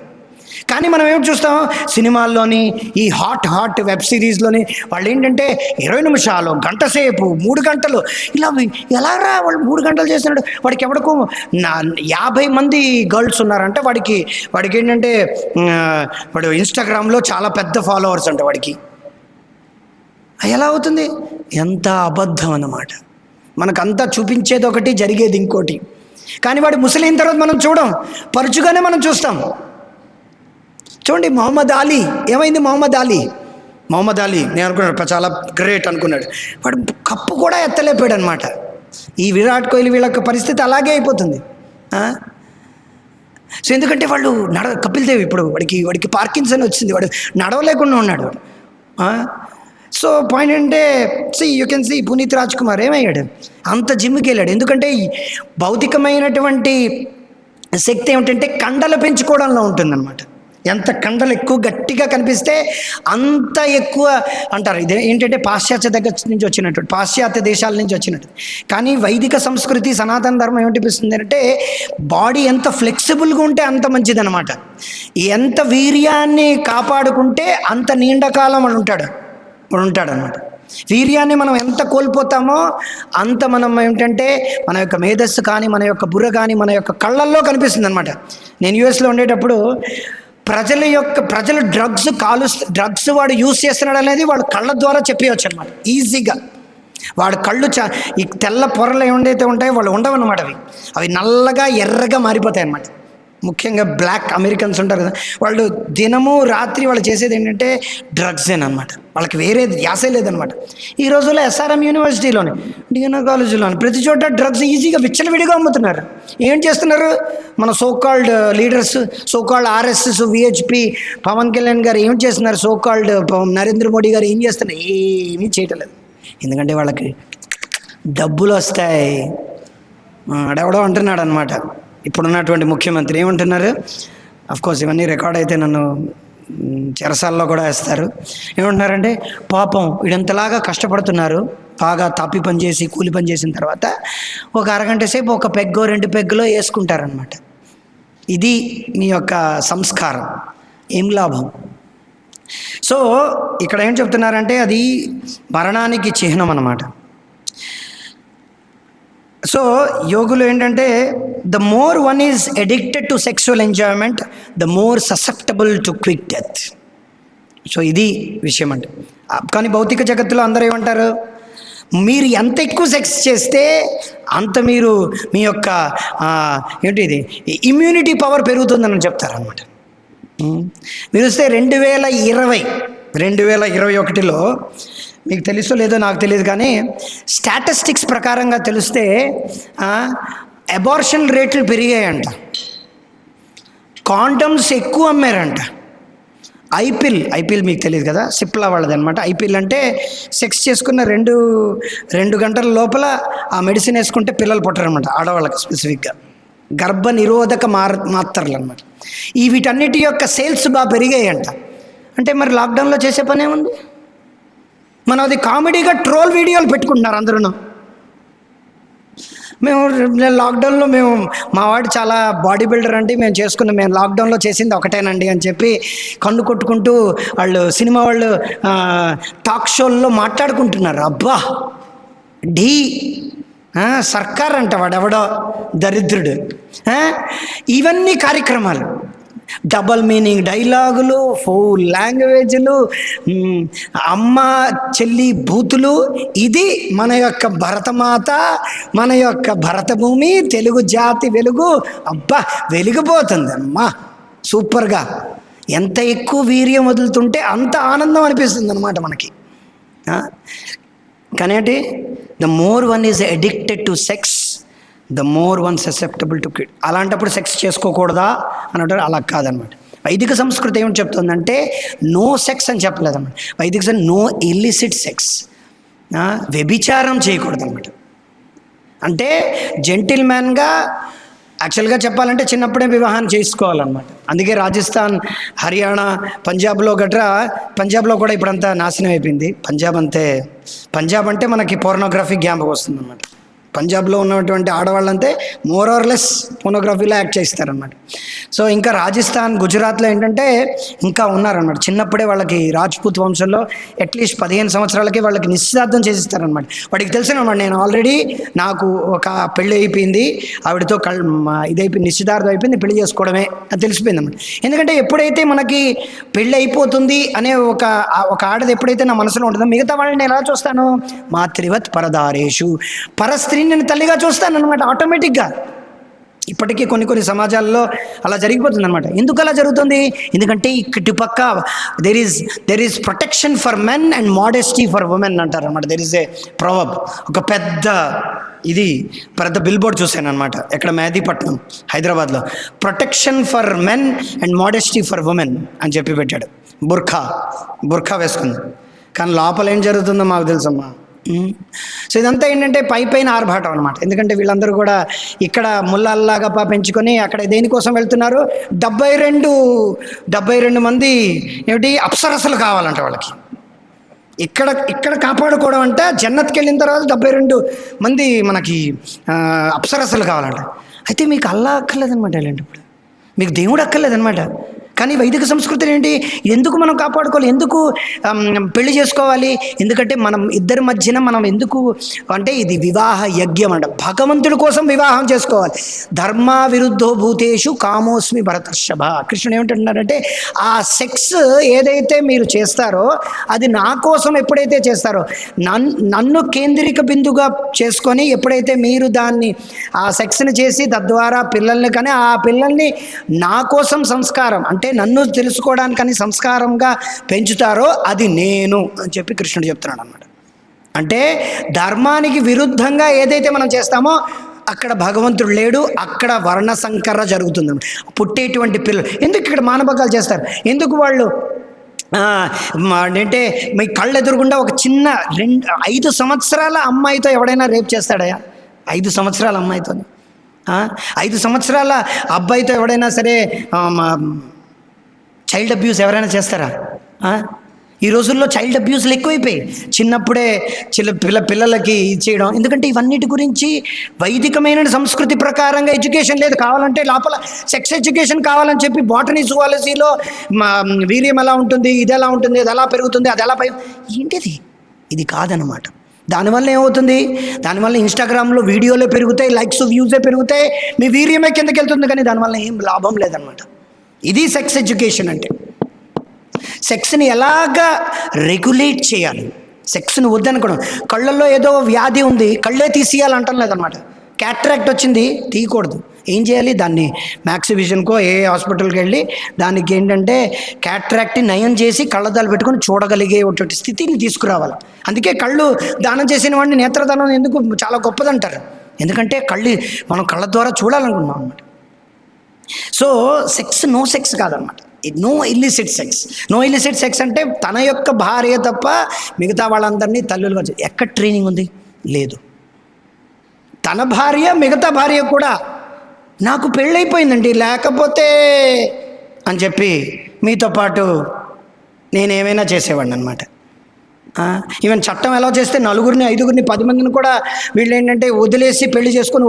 S1: కానీ మనం ఏమిటి చూస్తాం, సినిమాల్లోని ఈ హాట్ వెబ్ సిరీస్లోని వాళ్ళు ఏంటంటే 20 నిమిషాలు, గంట సేపు, 3 గంటలు ఇలా ఎలారా వాళ్ళు 3 గంటలు చేస్తున్నాడు. వాడికి ఎవడికో 50 మంది గర్ల్స్ ఉన్నారంటే వాడికి ఏంటంటే వాడు ఇన్స్టాగ్రామ్లో చాలా పెద్ద ఫాలోవర్స్ అంట వాడికి. ఎలా అవుతుంది? ఎంత అబద్ధం అన్నమాట. మనకంతా చూపించేది ఒకటి, జరిగేది ఇంకోటి. కానీ వాడు ముసలిన తర్వాత మనం చూడం, పరుచుగానే మనం చూస్తాం. చూడండి, మొహమ్మద్ అలీ ఏమైంది? మొహమ్మద్ అలీ నేను అనుకున్నాడు చాలా గ్రేట్ అనుకున్నాడు, వాడు కప్పు కూడా ఎత్తలేపాడు అనమాట. ఈ విరాట్ కోహ్లీ వీళ్ళ పరిస్థితి అలాగే అయిపోతుంది. సో ఎందుకంటే వాళ్ళు కపిల్ దేవ్ ఇప్పుడు వాడికి పార్కిన్సన్ వచ్చింది, వాడు నడవలేకుండా ఉన్నాడు. సో పాయింట్ అంటే you can see Puneeth Raj Kumar ఏమయ్యాడు, అంత జిమ్కి వెళ్ళాడు. ఎందుకంటే భౌతికమైనటువంటి శక్తి ఏమిటంటే కండలు పెంచుకోవడంలో ఉంటుందన్నమాట. ఎంత కండలు ఎక్కువ గట్టిగా కనిపిస్తే అంత ఎక్కువ అంటారు. ఇది ఏంటంటే పాశ్చాత్య దగ్గర నుంచి వచ్చినట్టు, పాశ్చాత్య దేశాల నుంచి వచ్చినట్టు. కానీ వైదిక సంస్కృతి, సనాతన ధర్మం ఏమిటిపిస్తుంది అంటే బాడీ ఎంత ఫ్లెక్సిబుల్గా ఉంటే అంత మంచిదన్నమాట. ఎంత వీర్యాన్ని కాపాడుకుంటే అంత నీండకాలం ఉంటాడనమాట. వీర్యాన్ని మనం ఎంత కోల్పోతామో అంత మనం ఏమిటంటే మన యొక్క మేధస్సు కానీ, మన యొక్క బుర్ర కానీ, మన యొక్క కళ్ళల్లో కనిపిస్తుంది అనమాట. నేను యూఎస్లో ఉండేటప్పుడు ప్రజలు డ్రగ్స్ వాడు యూజ్ చేస్తున్నాడు అనేది వాడు కళ్ళ ద్వారా చెప్పవచ్చు అనమాట ఈజీగా. వాడు కళ్ళు ఈ తెల్ల పొరలు ఏమైతే ఉంటాయో వాళ్ళు ఉండవన్నమాట. అవి నల్లగా ఎర్రగా మారిపోతాయి అన్నమాట. ముఖ్యంగా బ్లాక్ అమెరికన్స్ ఉంటారు కదా, వాళ్ళు దినము రాత్రి వాళ్ళు చేసేది ఏంటంటే డ్రగ్సేనమాట. వాళ్ళకి వేరే ధ్యాసే లేదనమాట. ఈ రోజుల్లో ఎస్ఆర్ఎం యూనివర్సిటీలోని, డిఎన్ఆర్ కాలేజీలోని ప్రతి చోట డ్రగ్స్ ఈజీగా విచ్చలవిడిగా అమ్ముతున్నారు. ఏం చేస్తున్నారు మన so called leaders, so called RSS, VHP, Pawan Kalyan garu ఏం చేస్తున్నారు, సోకాల్డ్ నరేంద్ర మోడీ గారు ఏం చేస్తున్నారు? ఏమీ చేయటం లేదు. ఎందుకంటే వాళ్ళకి డబ్బులు వస్తాయి. అడెవడో అంటున్నాడు అనమాట ఇప్పుడున్నటువంటి ముఖ్యమంత్రి. ఏమంటున్నారు? అఫ్కోర్స్ ఇవన్నీ రికార్డ్ అయితే నన్ను చెరసాల్లో కూడా వేస్తారు. ఏమంటున్నారంటే పాపం వీడంతలాగా కష్టపడుతున్నారు, బాగా తాపి పని చేసి కూలి పని చేసిన తర్వాత ఒక అరగంట సేపు ఒక పెగ్గో 2 పెగ్గులో వేసుకుంటారనమాట. ఇది మీ యొక్క సంస్కారం, ఏం లాభం? సో ఇక్కడ ఏం చెప్తున్నారంటే అది మరణానికి చిహ్నం అన్నమాట. సో యోగులు ఏంటంటే the more one is addicted to sexual enjoyment, the more susceptible to quick death. So ఇది విషయం అంటే. కానీ భౌతిక జగత్తులో అందరూ ఏమంటారు, మీరు ఎంత ఎక్కువ సెక్స్ చేస్తే అంత మీరు మీ యొక్క ఏంటి ఇది ఇమ్యూనిటీ పవర్ పెరుగుతుందని చెప్తారనమాట. మీరు వస్తే 2021లో మీకు తెలుసో లేదో నాకు తెలియదు, కానీ స్టాటిస్టిక్స్ ప్రకారంగా తెలిస్తే అబార్షన్ రేట్లు పెరిగాయంట, కాండమ్స్ ఎక్కువ అమ్మారంట. ఐపిల్ మీకు తెలియదు కదా, సిప్లా వాళ్ళది అనమాట. ఐపిల్ అంటే సెక్స్ చేసుకున్న 2 గంటల లోపల ఆ మెడిసిన్ వేసుకుంటే పిల్లలు పుట్టరనమాట, ఆడవాళ్ళకి స్పెసిఫిక్గా. గర్భ నిరోధక మాత్రలు అనమాట. వీటన్నిటి యొక్క సేల్స్ బాగా పెరిగాయంట. అంటే మరి లాక్డౌన్లో చేసే పని ఏముంది? మనం అది కామెడీగా ట్రోల్ వీడియోలు పెట్టుకుంటున్నారు అందరూ. లాక్డౌన్లో మా వాడు చాలా బాడీ బిల్డర్ అండి, మేము లాక్డౌన్లో చేసింది ఒకటేనండి అని చెప్పి కన్ను కొట్టుకుంటూ వాళ్ళు సినిమా వాళ్ళు టాక్ షోల్లో మాట్లాడుకుంటున్నారు. అబ్బా సర్కార్ అంట వాడెవడో దరిద్రుడు. ఇవన్నీ కార్యక్రమాలు, డబల్ మీనింగ్ డైలాగులు, ఫౌల్ లాంగ్వేజ్లు, అమ్మ చెల్లి బూతులు. ఇది మన యొక్క భరతమాత, మన యొక్క భరతభూమి, తెలుగు జాతి వెలుగు. అబ్బా వెలిగిపోతుంది అమ్మా సూపర్గా. ఎంత ఎక్కువ వీర్యం వదులుతుంటే అంత ఆనందం అనిపిస్తుంది అనమాట మనకి. కానీ ఏంటి, the more one is addicted to sex, the more one susceptible to quit. అలాంటప్పుడు సెక్స్ చేసుకోకూడదా అని అంటారు. అలా కాదనమాట. వైదిక సంస్కృతి ఏమిటి చెప్తుందంటే నో సెక్స్ అని చెప్పలేదన్నమాట. వైదిక నో ఇల్లిసిట్ సెక్స్, వ్యభిచారం చేయకూడదు అనమాట. అంటే జెంటిల్మ్యాన్గా యాక్చువల్గా చెప్పాలంటే చిన్నప్పుడే వివాహం చేసుకోవాలన్నమాట. అందుకే రాజస్థాన్, హర్యానా, పంజాబ్లో కూడా ఇప్పుడంతా నాశనం అయిపోయింది. పంజాబ్ అంటే మనకి పోర్నోగ్రఫీ జ్ఞాపకం వస్తుంది అన్నమాట. పంజాబ్లో ఉన్నటువంటి ఆడవాళ్ళంతే మోర్ ఆర్ లెస్ పోర్నోగ్రఫీలో యాక్ట్ చేస్తారనమాట. సో ఇంకా రాజస్థాన్, గుజరాత్లో ఏంటంటే ఇంకా ఉన్నారనమాట. చిన్నప్పుడే వాళ్ళకి రాజ్పూత్ వంశంలో అట్లీస్ట్ 15 సంవత్సరాలకి వాళ్ళకి నిశ్చితార్థం చేసిస్తారనమాట. వాడికి తెలిసినమాట నేను ఆల్రెడీ నాకు ఒక పెళ్ళి అయిపోయింది, ఆవిడతో ఇదైపోయింది, నిశ్చితార్థం అయిపోయింది, పెళ్లి చేసుకోవడమే అని తెలిసిపోయింది అనమాట. ఎందుకంటే ఎప్పుడైతే మనకి పెళ్ళి అయిపోతుంది అనే ఒక ఆడది ఎప్పుడైతే నా మనసులో ఉంటుందో మిగతా వాళ్ళని నేను ఎలా చూస్తాను, మాతృవత్ పరదారేషు, పరస్త్రీ నేను తల్లిగా చూస్తాను అనమాట ఆటోమేటిక్గా. ఇప్పటికీ కొన్ని సమాజాల్లో అలా జరిగిపోతుంది అనమాట. ఎందుకు అలా జరుగుతుంది? ఎందుకంటే ఇటుపక్క there is protection for men and modesty for women అంటారు అనమాట. There is a proverb. ఒక పెద్ద బిల్బోర్డ్ చూశాను అనమాట, ఎక్కడ మెహదీపట్నం, హైదరాబాద్లో. Protection for men and modesty for women అని చెప్పి పెట్టాడు. బుర్ఖా వేసుకుంది. కానీ లోపల ఏం జరుగుతుందో మాకు తెలుసమ్మా. సో ఇదంతా ఏంటంటే పైన ఆర్భాటం అనమాట. ఎందుకంటే వీళ్ళందరూ కూడా ఇక్కడ ముళ్ళల్లాగా పెంచుకొని అక్కడ దేనికోసం వెళ్తున్నారు? 72 మంది ఏమిటి అప్సరసలు కావాలంట వాళ్ళకి. ఇక్కడ కాపాడుకోవడం అంటే జన్నత్కి వెళ్ళిన తర్వాత 72 మంది మనకి అప్సరసలు కావాలంట. అయితే మీకు అల్లా అక్కర్లేదనమాట. ఇలాంటప్పుడు మీకు దేవుడు అక్కర్లేదనమాట. కానీ వైదిక సంస్కృతిని ఏంటి, ఎందుకు మనం కాపాడుకోవాలి, ఎందుకు పెళ్లి చేసుకోవాలి? ఎందుకంటే మనం ఇద్దరి మధ్యన మనం ఎందుకు అంటే ఇది వివాహ యజ్ఞం అంట. భగవంతుడి కోసం వివాహం చేసుకోవాలి. ధర్మ విరుద్ధో భూతేషు కామోస్మి భరతర్షభ. కృష్ణుడు ఏమంటున్నారంటే ఆ సెక్స్ ఏదైతే మీరు చేస్తారో అది నా కోసం ఎప్పుడైతే చేస్తారో, నన్ను కేంద్రిక బిందుగా చేసుకొని ఎప్పుడైతే మీరు దాన్ని ఆ సెక్స్ని చేసి తద్వారా పిల్లల్ని కానీ ఆ పిల్లల్ని నా కోసం సంస్కారం అంటే నన్ను తెలుసుకోవడానికని సంస్కారంగా పెంచుతారో అది నేను అని చెప్పి కృష్ణుడు చెప్తున్నాడు అన్నమాట. అంటే ధర్మానికి విరుద్ధంగా ఏదైతే మనం చేస్తామో అక్కడ భగవంతుడు లేడు, అక్కడ వర్ణ సంకర జరుగుతుంది. పుట్టేటువంటి పిల్లలు ఎందుకు ఇక్కడ మానభంగాలు చేస్తారు? ఎందుకు వాళ్ళు అంటే మీ కళ్ళు ఎదురుగుండా ఒక చిన్న 5 సంవత్సరాల అమ్మాయితో ఎవడైనా రేప్ చేస్తాడయా? 5 సంవత్సరాల అమ్మాయితో, 5 సంవత్సరాల అబ్బాయితో ఎవడైనా సరే చైల్డ్ అబ్యూస్ ఎవరైనా చేస్తారా? ఈ రోజుల్లో చైల్డ్ అబ్యూస్లు ఎక్కువైపోయి చిన్నప్పుడే పిల్లలకి ఇచ్చేయడం. ఎందుకంటే ఇవన్నిటి గురించి వైదికమైన సంస్కృతి ప్రకారంగా ఎడ్యుకేషన్ లేదు. కావాలంటే లోపల సెక్స్ ఎడ్యుకేషన్ కావాలని చెప్పి బాటనీ జువాలజీలో వీర్యం ఎలా ఉంటుంది, ఇది ఎలా ఉంటుంది, అది ఎలా పెరుగుతుంది, అది ఎలా ఏంటిది? ఇది కాదనమాట. దానివల్ల ఏమవుతుంది? దానివల్ల ఇన్స్టాగ్రామ్లో వీడియోలే పెరుగుతాయి, లైక్స్ వ్యూసే పెరుగుతాయి, మీ వీర్యమే కిందకి వెళ్తుంది, కానీ దానివల్ల ఏం లాభం లేదనమాట. ఇది సెక్స్ ఎడ్యుకేషన్ అంటే. సెక్స్ని ఎలాగా రెగ్యులేట్ చేయాలి, సెక్స్ని వద్దనుకోవడం. కళ్ళల్లో ఏదో వ్యాధి ఉంది, కళ్ళే తీసేయాలంటాం లేదనమాట. క్యాట్రాక్ట్ వచ్చింది, తీయకూడదు. ఏం చేయాలి? దాన్ని మ్యాక్స్ విజన్కో ఏ హాస్పిటల్కి వెళ్ళి దానికి ఏంటంటే క్యాట్రాక్ట్ని నయం చేసి కళ్ళద్దాలు పెట్టుకొని చూడగలిగేటువంటి స్థితిని తీసుకురావాలి. అందుకే కళ్ళు దానం చేసిన వాడిని నేత్రదానం ఎందుకు చాలా గొప్పదంటారు. ఎందుకంటే మనం కళ్ళ ద్వారా చూడాలనుకున్నాం అన్నమాట. సో సెక్స్ నో సెక్స్ కాదనమాట. No illicit sex. No illicit sex అంటే తన యొక్క భార్య తప్ప మిగతా వాళ్ళందరినీ తల్లులుగా ఎక్కడ ట్రైనింగ్ ఉంది? లేదు. తన భార్య మిగతా భార్య కూడా నాకు పెళ్ళైపోయిందండి లేకపోతే అని చెప్పి మీతో పాటు నేనేమైనా చేసేవాడిని అనమాట. ఈవెన్ చట్టం ఎలా చేస్తే 4, 5, 10 మందిని కూడా వీళ్ళు ఏంటంటే వదిలేసి పెళ్లి చేసుకొని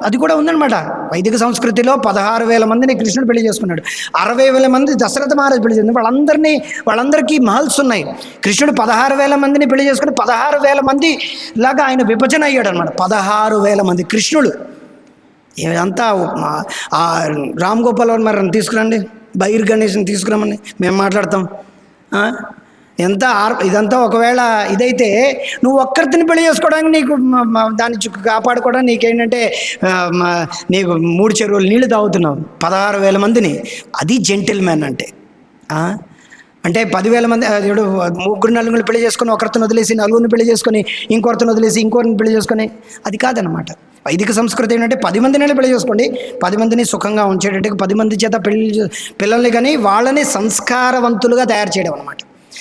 S1: అది కూడా ఉందన్నమాట. వైదిక సంస్కృతిలో 16,000 మందిని కృష్ణుడు పెళ్లి చేసుకున్నాడు. 60,000 మంది దశరథ మహారాజు పెళ్లి చేసుకున్నాడు. వాళ్ళందరికీ మహల్స్ ఉన్నాయి. కృష్ణుడు 16,000 మందిని పెళ్లి చేసుకుని 16,000 మంది లాగా ఆయన విభజన అయ్యాడు అనమాట. 16,000 మంది కృష్ణుడు. ఇదంతా రామ్ గోపాల్ వర్మని తీసుకురండి, బైర్ గణేష్ని తీసుకురామని మేము మాట్లాడతాం. ఇదంతా ఒకవేళ ఇదైతే నువ్వు ఒక్కరిని పెళ్లి చేసుకోవడానికి నీకు దాన్ని కాపాడుకోవడానికి నీకేంటంటే నీకు 3 చెరువులు నీళ్లు తాగుతున్నావు 16,000 మందిని. అది జెంటిల్ మ్యాన్ అంటే. అంటే 10,000 మంది 3, 4 పెళ్లి చేసుకొని ఒకరిని వదిలేసి 4 పెళ్లి చేసుకొని ఇంకొకరిని వదిలేసి ఇంకొకరిని పెళ్లి చేసుకొని అది కాదనమాట. వైదిక సంస్కృతి ఏంటంటే 10 మందిని పెళ్లి చేసుకోండి, 10 మందిని సుఖంగా ఉంచేటట్టుగా 10 మంది చేత పిల్లల్ని కానీ వాళ్ళని సంస్కారవంతులుగా తయారు చేయడం అనమాట.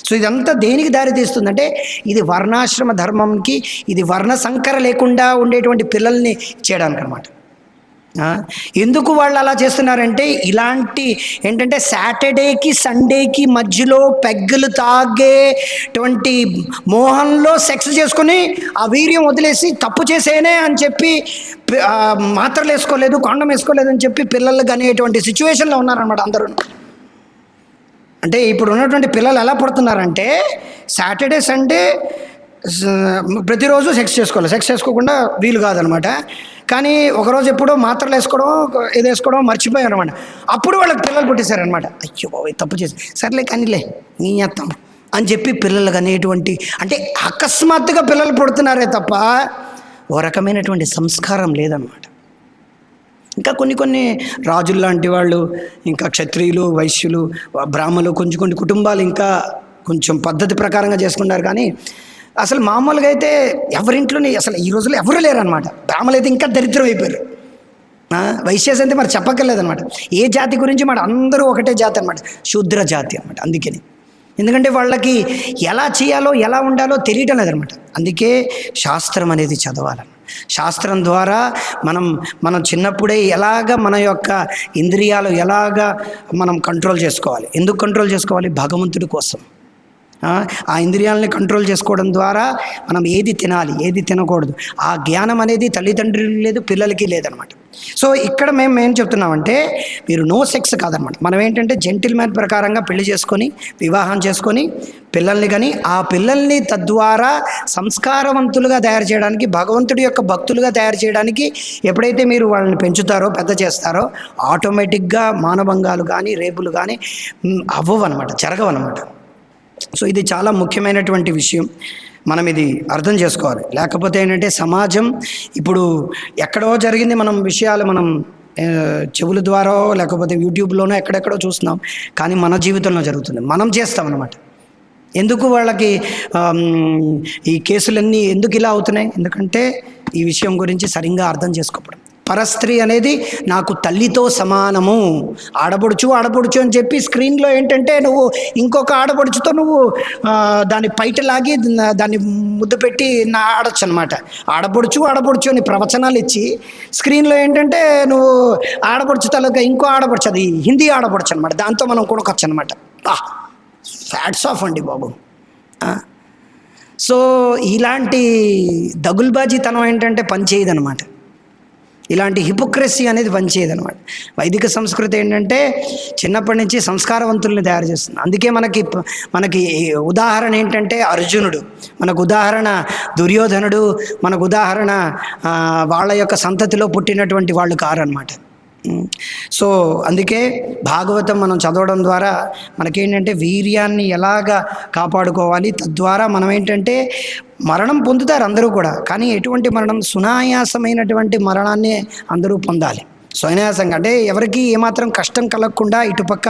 S1: సో ఇదంతా దేనికి దారి తీస్తుందంటే ఇది వర్ణాశ్రమ ధర్మంకి, ఇది వర్ణ సంకర లేకుండా ఉండేటువంటి పిల్లల్ని చేయడానికి అనమాట. ఎందుకు వాళ్ళు అలా చేస్తున్నారంటే ఇలాంటి ఏంటంటే సాటర్డేకి సండేకి మధ్యలో పెగ్గులు తాగేటువంటి మోహంలో సెక్స్ చేసుకుని ఆ వీర్యం వదిలేసి తప్పు చేసేనే అని చెప్పి మాత్రలు వేసుకోలేదు, కాండం వేసుకోలేదు అని చెప్పి పిల్లలు కనేటువంటి సిచ్యువేషన్లో ఉన్నారనమాట అందరూ. అంటే ఇప్పుడు ఉన్నటువంటి పిల్లలు ఎలా పుడుతున్నారంటే సాటర్డే సండే ప్రతిరోజు సెక్స్ చేసుకోవాలి, సెక్స్ చేసుకోకుండా వీలు కాదనమాట. కానీ ఒకరోజు ఎప్పుడో మాత్రలు వేసుకోవడం ఇది వేసుకోవడం మర్చిపోయారు అనమాట. అప్పుడు వాళ్ళకి పిల్లలు పుట్టేశారనమాట. అయ్యో తప్పు చేసి సర్లే కానీలే నీ చేస్తాం అని చెప్పి పిల్లలు అనేటువంటి అంటే అకస్మాత్తుగా పిల్లలు పుడుతున్నారే తప్ప ఓ రకమైనటువంటి సంస్కారం లేదన్నమాట. ఇంకా కొన్ని రాజులు లాంటి వాళ్ళు, ఇంకా క్షత్రియులు, వైశ్యులు, బ్రాహ్మణులు, కొన్ని కుటుంబాలు ఇంకా కొంచెం పద్ధతి ప్రకారంగా చేసుకున్నారు. కానీ అసలు మామూలుగా అయితే ఎవరింట్లోనే అసలు ఈ రోజుల్లో ఎవరు లేరనమాట. బ్రాహ్మణులు అయితే ఇంకా దరిద్రం అయిపోయారు. వైశ్యాస్ అయితే మరి చెప్పక్కర్లేదనమాట. ఏ జాతి గురించి మాట అందరూ ఒకటే జాతి అనమాట, శూద్ర జాతి అనమాట. అందుకని ఎందుకంటే వాళ్ళకి ఎలా చేయాలో ఎలా ఉండాలో తెలియటం లేదనమాట. అందుకే శాస్త్రం అనేది చదవాలని. శాస్త్రం ద్వారా మనం చిన్నప్పుడే ఎలాగ మన యొక్క ఇంద్రియాలు ఎలాగ మనం కంట్రోల్ చేసుకోవాలి. ఎందుకు కంట్రోల్ చేసుకోవాలి? భగవంతుడి కోసం. ఆ ఇంద్రియాలని కంట్రోల్ చేసుకోవడం ద్వారా మనం ఏది తినాలి, ఏది తినకూడదు, ఆ జ్ఞానం అనేది తల్లిదండ్రులకి లేదు, పిల్లలకి లేదనమాట. సో ఇక్కడ మేము ఏం చెప్తున్నామంటే, మీరు నో సెక్స్ కాదనమాట. మనం ఏంటంటే జెంటిల్మెన్ ప్రకారంగా పెళ్లి చేసుకొని వివాహం చేసుకొని పిల్లల్ని, కానీ ఆ పిల్లల్ని తద్వారా సంస్కారవంతులుగా తయారు చేయడానికి, భగవంతుడి యొక్క భక్తులుగా తయారు చేయడానికి ఎప్పుడైతే మీరు వాళ్ళని పెంచుతారో, పెద్ద చేస్తారో, ఆటోమేటిక్గా మానభంగాలు కానీ రేపులు కానీ అవ్వవన్నమాట, జరగవన్నమాట. సో ఇది చాలా ముఖ్యమైనటువంటి విషయం, మనం ఇది అర్థం చేసుకోవాలి. లేకపోతే ఏంటంటే సమాజం ఇప్పుడు ఎక్కడో జరిగింది, విషయాలు చెవుల ద్వారా లేకపోతే యూట్యూబ్లోనో ఎక్కడెక్కడో చూస్తున్నాం, కానీ మన జీవితంలో జరుగుతుంది, మనం చేస్తామన్నమాట. ఎందుకు వాళ్ళకి ఈ కేసులన్నీ ఎందుకు ఇలా అవుతున్నాయి? ఎందుకంటే ఈ విషయం గురించి సరిగ్గా అర్థం చేసుకోవడం. పరస్త్రీ అనేది నాకు తల్లితో సమానము, ఆడపడుచు అని చెప్పి స్క్రీన్లో ఏంటంటే నువ్వు ఇంకొక ఆడపడుచుతో నువ్వు దాన్ని పైటలాగి దాన్ని ముద్దు పెట్టి ఆడొచ్చు అనమాట. ఆడపడుచు అని ప్రవచనాలు ఇచ్చి స్క్రీన్లో ఏంటంటే నువ్వు ఆడపడుచు తలక ఇంకో ఆడపడుచు, అది హిందీ ఆడపడుచు అనమాట, దాంతో మనం కొనుక్కొచ్చు అనమాట. ఫ్యాట్స్ ఆఫ్ అండి బాబు. సో ఇలాంటి దగుల్బాజీతనం ఏంటంటే పనిచేయదనమాట. ఇలాంటి హిపోక్రసీ అనేది పనిచేయదనమాట. వైదిక సంస్కృతి ఏంటంటే చిన్నప్పటి నుంచి సంస్కారవంతుల్ని తయారు చేస్తుంది. అందుకే మనకి ఉదాహరణ ఏంటంటే అర్జునుడు, మనకు ఉదాహరణ దుర్యోధనుడు, మనకు ఉదాహరణ వాళ్ళ యొక్క సంతతిలో పుట్టినటువంటి వాళ్ళు కారనమాట. సో అందుకే భాగవతం మనం చదవడం ద్వారా మనకేంటంటే వీర్యాన్ని ఎలాగా కాపాడుకోవాలి, తద్వారా మనం ఏంటంటే మరణం పొందుతారు అందరూ కూడా, కానీ ఎటువంటి మరణం? సునాయాసమైనటువంటి మరణాన్ని అందరూ పొందాలి. సునాయాసంగా అంటే ఎవరికి ఏమాత్రం కష్టం కలగకుండా ఇటుపక్క.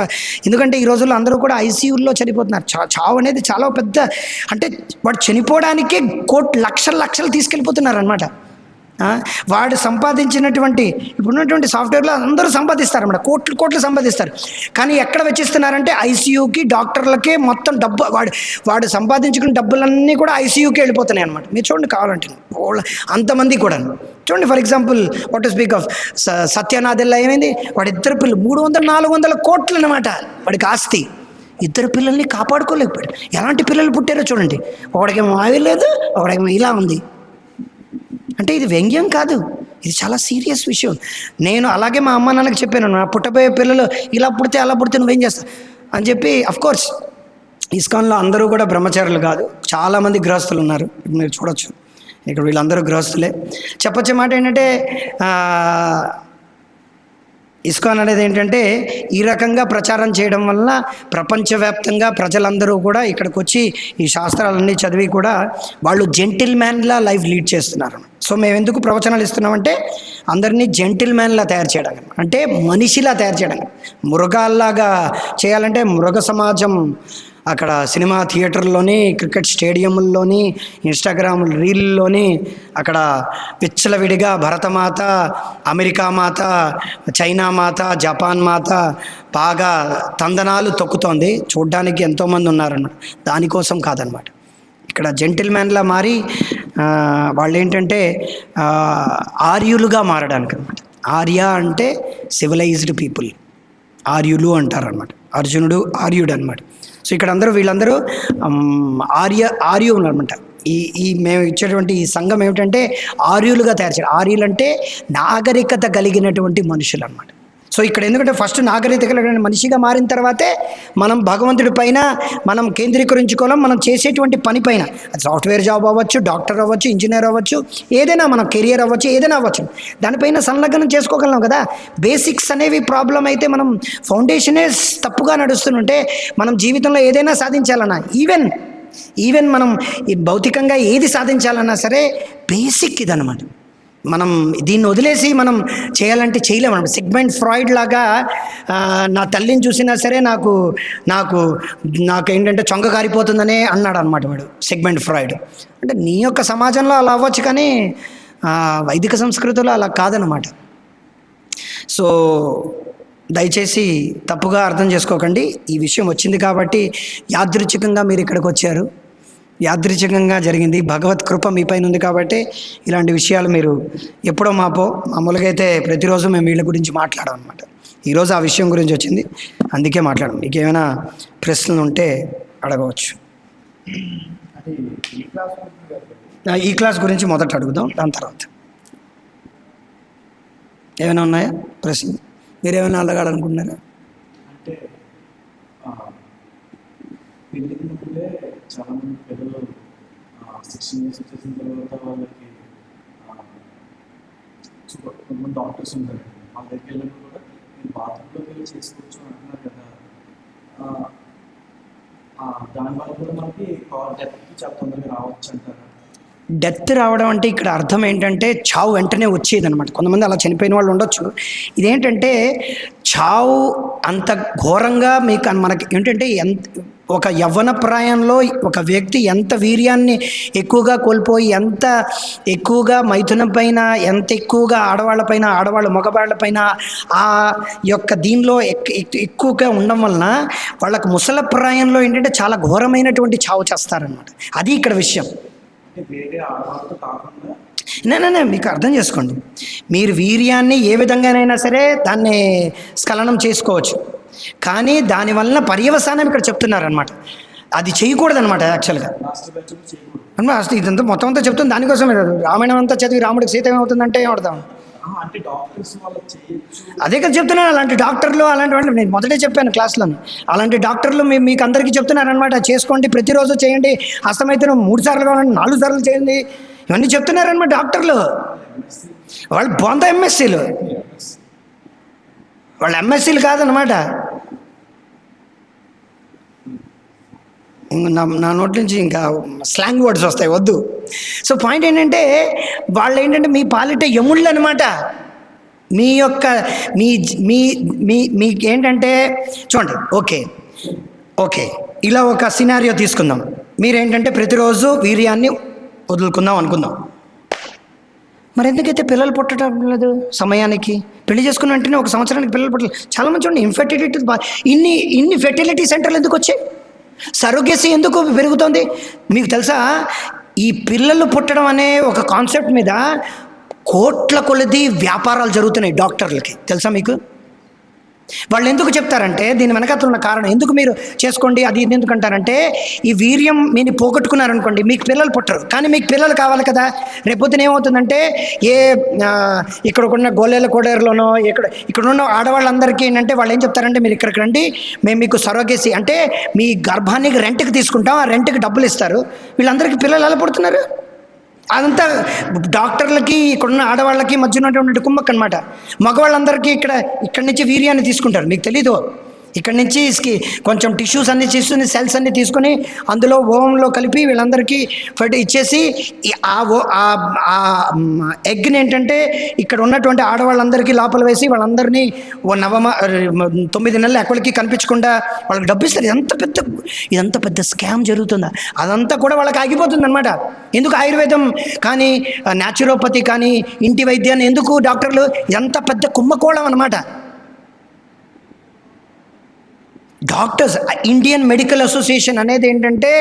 S1: ఎందుకంటే ఈ రోజుల్లో అందరూ కూడా ఐసీయూల్లో చనిపోతున్నారు. చావు అనేది చాలా పెద్ద, అంటే వాడు చనిపోవడానికే లక్షలు తీసుకెళ్ళిపోతున్నారు అనమాట. వాడు సంపాదించినటువంటి ఇప్పుడున్నటువంటి సాఫ్ట్వేర్లో అందరూ సంపాదిస్తారన్నమాట, కోట్లు సంపాదిస్తారు. కానీ ఎక్కడ వెచ్చిస్తున్నారంటే ఐసీయూకి, డాక్టర్లకే మొత్తం డబ్బు, వాడు సంపాదించుకున్న డబ్బులన్నీ కూడా ఐసీయూకి వెళ్ళిపోతున్నాయి అనమాట. మీరు చూడండి కావాలంటే అంతమంది కూడా చూడండి. For example what to speak of Satya Nadella ఏమైంది, వాడి ఇద్దరు పిల్లలు 300-400 కోట్లు అనమాట వాడికి ఆస్తి. ఇద్దరు పిల్లల్ని కాపాడుకోలేకపోయాడు. ఎలాంటి పిల్లలు పుట్టారో చూడండి. ఒకడికేమో ఆవి లేదు, ఒకడికేమో ఇలా ఉంది. అంటే ఇది వ్యంగ్యం కాదు, ఇది చాలా సీరియస్ విషయం. నేను అలాగే మా అమ్మ నాన్నకి చెప్పాను, నా పుట్టబోయే పిల్లలు ఇలా పుడితే అలా పుడితే నువ్వేం చేస్తావు అని చెప్పి. అఫ్కోర్స్ ఇస్కాన్లో అందరూ కూడా బ్రహ్మచారులు కాదు, చాలామంది గృహస్థులు ఉన్నారు. మీరు చూడొచ్చు ఇక్కడ వీళ్ళందరూ గృహస్థులే. చెప్పొచ్చే మాట ఏంటంటే ఇస్కాన్ అనేది ఏంటంటే ఈ రకంగా ప్రచారం చేయడం వలన ప్రపంచవ్యాప్తంగా ప్రజలందరూ కూడా ఇక్కడికి వచ్చి ఈ శాస్త్రాలన్నీ చదివి కూడా వాళ్ళు జెంటిల్మ్యాన్లా లైఫ్ లీడ్ చేస్తున్నారు. సో మేము ఎందుకు ప్రవచనాలు ఇస్తున్నామంటే అందరినీ జెంటిల్మ్యాన్లా తయారు చేయడానికి, అంటే మనిషిలా తయారు చేయడానికి. మృగాల్లాగా చేయాలంటే మృగ సమాజం అక్కడ సినిమా థియేటర్లోని, క్రికెట్ స్టేడియంల్లోని, ఇన్స్టాగ్రామ్ రీల్లోని అక్కడ విచ్చలవిడిగా భరతమాత, అమెరికా మాత, చైనా మాత, జపాన్ మాత బాగా తందనాలు తొక్కుతోంది. చూడ్డానికి ఎంతోమంది ఉన్నారన్నమాట. దానికోసం కాదనమాట. ఇక్కడ జెంటిల్మ్యాన్లా మారి వాళ్ళు ఏంటంటే ఆర్యులుగా మారడానికి అనమాట. ఆర్య అంటే సివిలైజ్డ్ పీపుల్, ఆర్యులు అంటారనమాట. అర్జునుడు ఆర్యుడు అనమాట. సో ఇక్కడ వీళ్ళందరూ ఆర్యులు అనమాట. ఈ మేము ఇచ్చేటువంటి ఈ సంఘం ఏమిటంటే ఆర్యులుగా తయారు చేయాలి. ఆర్యులు అంటే నాగరికత కలిగినటువంటి మనుషులు అనమాట. సో ఇక్కడ ఎందుకంటే ఫస్ట్ నాగరికత కలిగిన మనిషిగా మారిన తర్వాతే మనం భగవంతుడి పైన మనం కేంద్రీకరించుకోవడం, మనం చేసేటువంటి పని పైన. అది సాఫ్ట్వేర్ జాబ్ అవ్వచ్చు, డాక్టర్ అవ్వచ్చు, ఇంజనీర్ అవ్వచ్చు, ఏదైనా మన కెరియర్ అవ్వచ్చు, ఏదైనా అవ్వచ్చు, దానిపైన సంలగ్నం చేసుకోగలం కదా. బేసిక్స్ అనేవి ప్రాబ్లం అయితే మనం ఫౌండేషనే తప్పుగా నడుస్తుంటే మనం జీవితంలో ఏదైనా సాధించాలన్నా, ఈవెన్ మనం ఈ భౌతికంగా ఏది సాధించాలన్నా సరే బేసిక్ ఇదన్నమాట. మనం దీన్ని వదిలేసి మనం చేయాలంటే చేయలేము. సిగ్మెంట్ ఫ్రాయిడ్ లాగా నా తల్లిని చూసినా సరే నాకు ఏంటంటే చొంగ కారిపోతుందనే అన్నాడు అనమాట వాడు, సిగ్మెంట్ ఫ్రాయిడ్. అంటే నీ యొక్క సమాజంలో అలా అవ్వచ్చు, కానీ వైదిక సంస్కృతిలో అలా కాదనమాట. సో దయచేసి తప్పుగా అర్థం చేసుకోకండి. ఈ విషయం వచ్చింది కాబట్టి యాదృచ్ఛికంగా మీరు ఇక్కడికి వచ్చారు, యాదృచ్ఛికంగా జరిగింది. భగవత్ కృప మీ పైన ఉంది కాబట్టి ఇలాంటి విషయాలు మీరు ఎప్పుడో మామూలుగా అయితే ప్రతిరోజు మేము వీళ్ళ గురించి మాట్లాడాం అనమాట. ఈరోజు ఆ విషయం గురించి వచ్చింది, అందుకే మాట్లాడాం. మీకు ఏమైనా ప్రశ్నలు ఉంటే అడగవచ్చు. ఈ క్లాస్ గురించి మొదట అడుగుదాం, దాని తర్వాత ఏమైనా ఉన్నాయా ప్రశ్న? మీరేమైనా అడగాలనుకుంటున్నారా?
S2: అంటే పెళ్ళికి ముందే చాలా మంది పిల్లలు 16 years వచ్చేసిన తర్వాత వాళ్ళకి కొంతమంది డాక్టర్స్ ఉంటారు, వాళ్ళ దగ్గరికి వెళ్ళినప్పుడు కూడా మీరు బాత్రూంలోకి వెళ్ళి చేసుకోవచ్చు అంటున్నారు కదా. దానివల్ల కూడా మనకి డెత్కి చాలా తొందరగా రావచ్చు అంటారా?
S1: డెత్ రావడం అంటే ఇక్కడ అర్థం ఏంటంటే చావు వెంటనే వచ్చేది అనమాట. కొంతమంది అలా చనిపోయిన వాళ్ళు ఉండొచ్చు. ఇదేంటంటే చావు అంత ఘోరంగా మీకు మనకి ఏంటంటే ఒక యవ్వన ప్రాయంలో ఒక వ్యక్తి ఎంత వీర్యాన్ని ఎక్కువగా కోల్పోయి, ఎంత ఎక్కువగా మైథునం పైన, ఎంత ఎక్కువగా ఆడవాళ్ళు మగవాళ్ళపైన ఆ యొక్క దీనిలో ఎక్కువగా ఉండడం వలన వాళ్ళకు ముసల ప్రాయంలో ఏంటంటే చాలా ఘోరమైనటువంటి చావు చేస్తారనమాట. అది ఇక్కడ విషయం. మీకు అర్థం చేసుకోండి, మీరు వీర్యాన్ని ఏ విధంగానైనా సరే దాన్ని స్ఖలనం చేసుకోవచ్చు, కానీ దానివల్ల పర్యవసానం ఇక్కడ చెప్తున్నారనమాట. అది చేయకూడదనమాట యాక్చువల్గా. అసలు ఇదంతా మొత్తం అంతా చెప్తుంది దానికోసమే. రామాయణం అంతా చదివి రాముడికి సీత ఏమవుతుందంటే ఏమవుతాం, అదే కదా చెప్తున్నాను. అలాంటి డాక్టర్లు అలాంటి వాళ్ళు నేను మొదటే చెప్పాను క్లాస్లో, అలాంటి డాక్టర్లు మీకు అందరికీ చెప్తున్నారనమాట. చేసుకోండి, ప్రతిరోజు చేయండి, అస్తమైతే 3 సార్లు కావాలంటే 4 సార్లు చేయండి, ఇవన్నీ చెప్తున్నారనమాట డాక్టర్లు. వాళ్ళు బొంత ఎంఎస్సీలు, వాళ్ళు ఎంఎస్సీలు కాదనమాట. నా నోటి నుంచి ఇంకా స్లాంగ్ వర్డ్స్ వస్తాయి, వద్దు. సో పాయింట్ ఏంటంటే వాళ్ళు ఏంటంటే మీ పాలిట యముళ్ళు అనమాట. మీ యొక్క మీకు ఏంటంటే చూడండి, ఓకే ఇలా ఒక సినారియో తీసుకుందాం. మీరేంటంటే ప్రతిరోజు వీర్యాన్ని వదులుకుందాం అనుకుందాం. మరి ఎందుకైతే పిల్లలు పుట్టడం లేదు సమయానికి? పెళ్లి చేసుకున్న వెంటనే 1 సంవత్సరానికి పిల్లలు పుట్టలేదు. చాలా మంది చూడండి, ఇన్ఫెర్టిలిటీ ఇన్ని ఫెర్టిలిటీ సెంటర్లు ఎందుకు వచ్చాయి? సరోగేసీ ఎందుకు పెరుగుతుంది? మీకు తెలుసా, ఈ పిల్లలు పుట్టడం అనే ఒక కాన్సెప్ట్ మీద కోట్ల కొలది వ్యాపారాలు జరుగుతున్నాయి డాక్టర్లకి. తెలుసా మీకు? వాళ్ళు ఎందుకు చెప్తారంటే దీని వెనకాల ఉన్న కారణం, ఎందుకు మీరు చేసుకోండి అది ఇది ఎందుకు అంటారంటే, ఈ వీర్యం మీరు పోగొట్టుకున్నారనుకోండి మీకు పిల్లలు పుట్టరు, కానీ మీకు పిల్లలు కావాలి కదా. రేపొద్దున ఏమవుతుందంటే ఇక్కడ ఉన్న గోలేల కోడేరులోనో ఇక్కడ ఉన్న ఆడవాళ్ళందరికీ ఏంటంటే వాళ్ళు ఏం చెప్తారంటే, మీరు ఇక్కడికి రండి, మేము మీకు సరోగేసీ అంటే మీ గర్భానికి రెంట్కి తీసుకుంటాం, ఆ రెంట్కి డబ్బులు ఇస్తారు. వీళ్ళందరికీ పిల్లలు ఎలా పుడుతున్నారు? అదంతా డాక్టర్లకి ఇక్కడున్న ఆడవాళ్ళకి మధ్య ఉన్నటువంటి కుమ్మక్క అనమాట. మగవాళ్ళందరికీ ఇక్కడి నుంచి వీర్యాన్ని తీసుకుంటారు. మీకు తెలీదు, ఇక్కడి నుంచి కొంచెం టిష్యూస్ అన్ని తీసుకుని సెల్స్ అన్ని తీసుకొని అందులో ఓవంలో కలిపి వీళ్ళందరికీ ఇచ్చేసి ఆ ఎగ్ని ఏంటంటే ఇక్కడ ఉన్నటువంటి ఆడవాళ్ళందరికీ లోపల వేసి వాళ్ళందరినీ 9 నెలలు ఎక్కడికి కనిపించకుండా వాళ్ళకి డబ్బు ఇస్తారు. ఇదంత పెద్ద స్కామ్ జరుగుతుందా? అదంతా కూడా వాళ్ళకి ఆగిపోతుంది అనమాట. ఎందుకు ఆయుర్వేదం కానీ న్యాచురోపతి కానీ ఇంటి వైద్యాన్ని ఎందుకు డాక్టర్లు, ఎంత పెద్ద కుంభకోణం అనమాట. డాక్టర్స్ ఇండియన్ మెడికల్ అసోసియేషన్ అనేది ఏంటంటే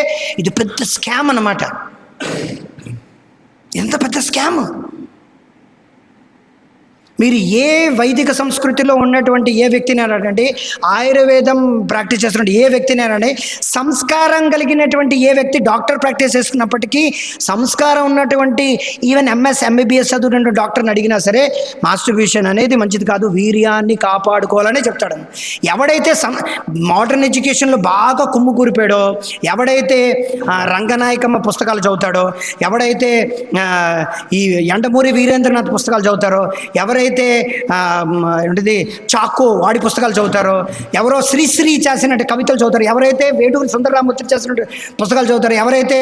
S1: ఇది పెద్ద స్కామ్ అన్నమాట. ఎంత పెద్ద స్కామ్! మీరు ఏ వైదిక సంస్కృతిలో ఉన్నటువంటి ఏ వ్యక్తిని అనండి, ఆయుర్వేదం ప్రాక్టీస్ చేస్తున్నటువంటి ఏ వ్యక్తిని అనండి, సంస్కారం కలిగినటువంటి ఏ వ్యక్తి డాక్టర్ ప్రాక్టీస్ చేసుకున్నప్పటికీ సంస్కారం ఉన్నటువంటి ఈవెన్ ఎంఎస్ ఎంబీబీఎస్ చదువుతున్న డాక్టర్ని అడిగినా సరే మాస్టర్బేషన్ అనేది మంచిది కాదు, వీర్యాన్ని కాపాడుకోవాలని చెప్తాడు. ఎవడైతే మోడర్న్ ఎడ్యుకేషన్లో బాగా కుమ్ము కూరిపోయాడో, ఎవడైతే రంగనాయకమ్మ పుస్తకాలు చదువుతాడో, ఎవడైతే ఈ ఎండమూరి వీరేంద్రనాథ్ పుస్తకాలు చదువుతారో, ఎవరైతే ఏంటిది చాకో వాడి పుస్తకాలు చదువుతారో, ఎవరో శ్రీశ్రీ చేసినట్టు కవితలు చదువుతారు, ఎవరైతే వేటూరి సుందరరామూర్తి చేసినట్టు పుస్తకాలు చదువుతారు, ఎవరైతే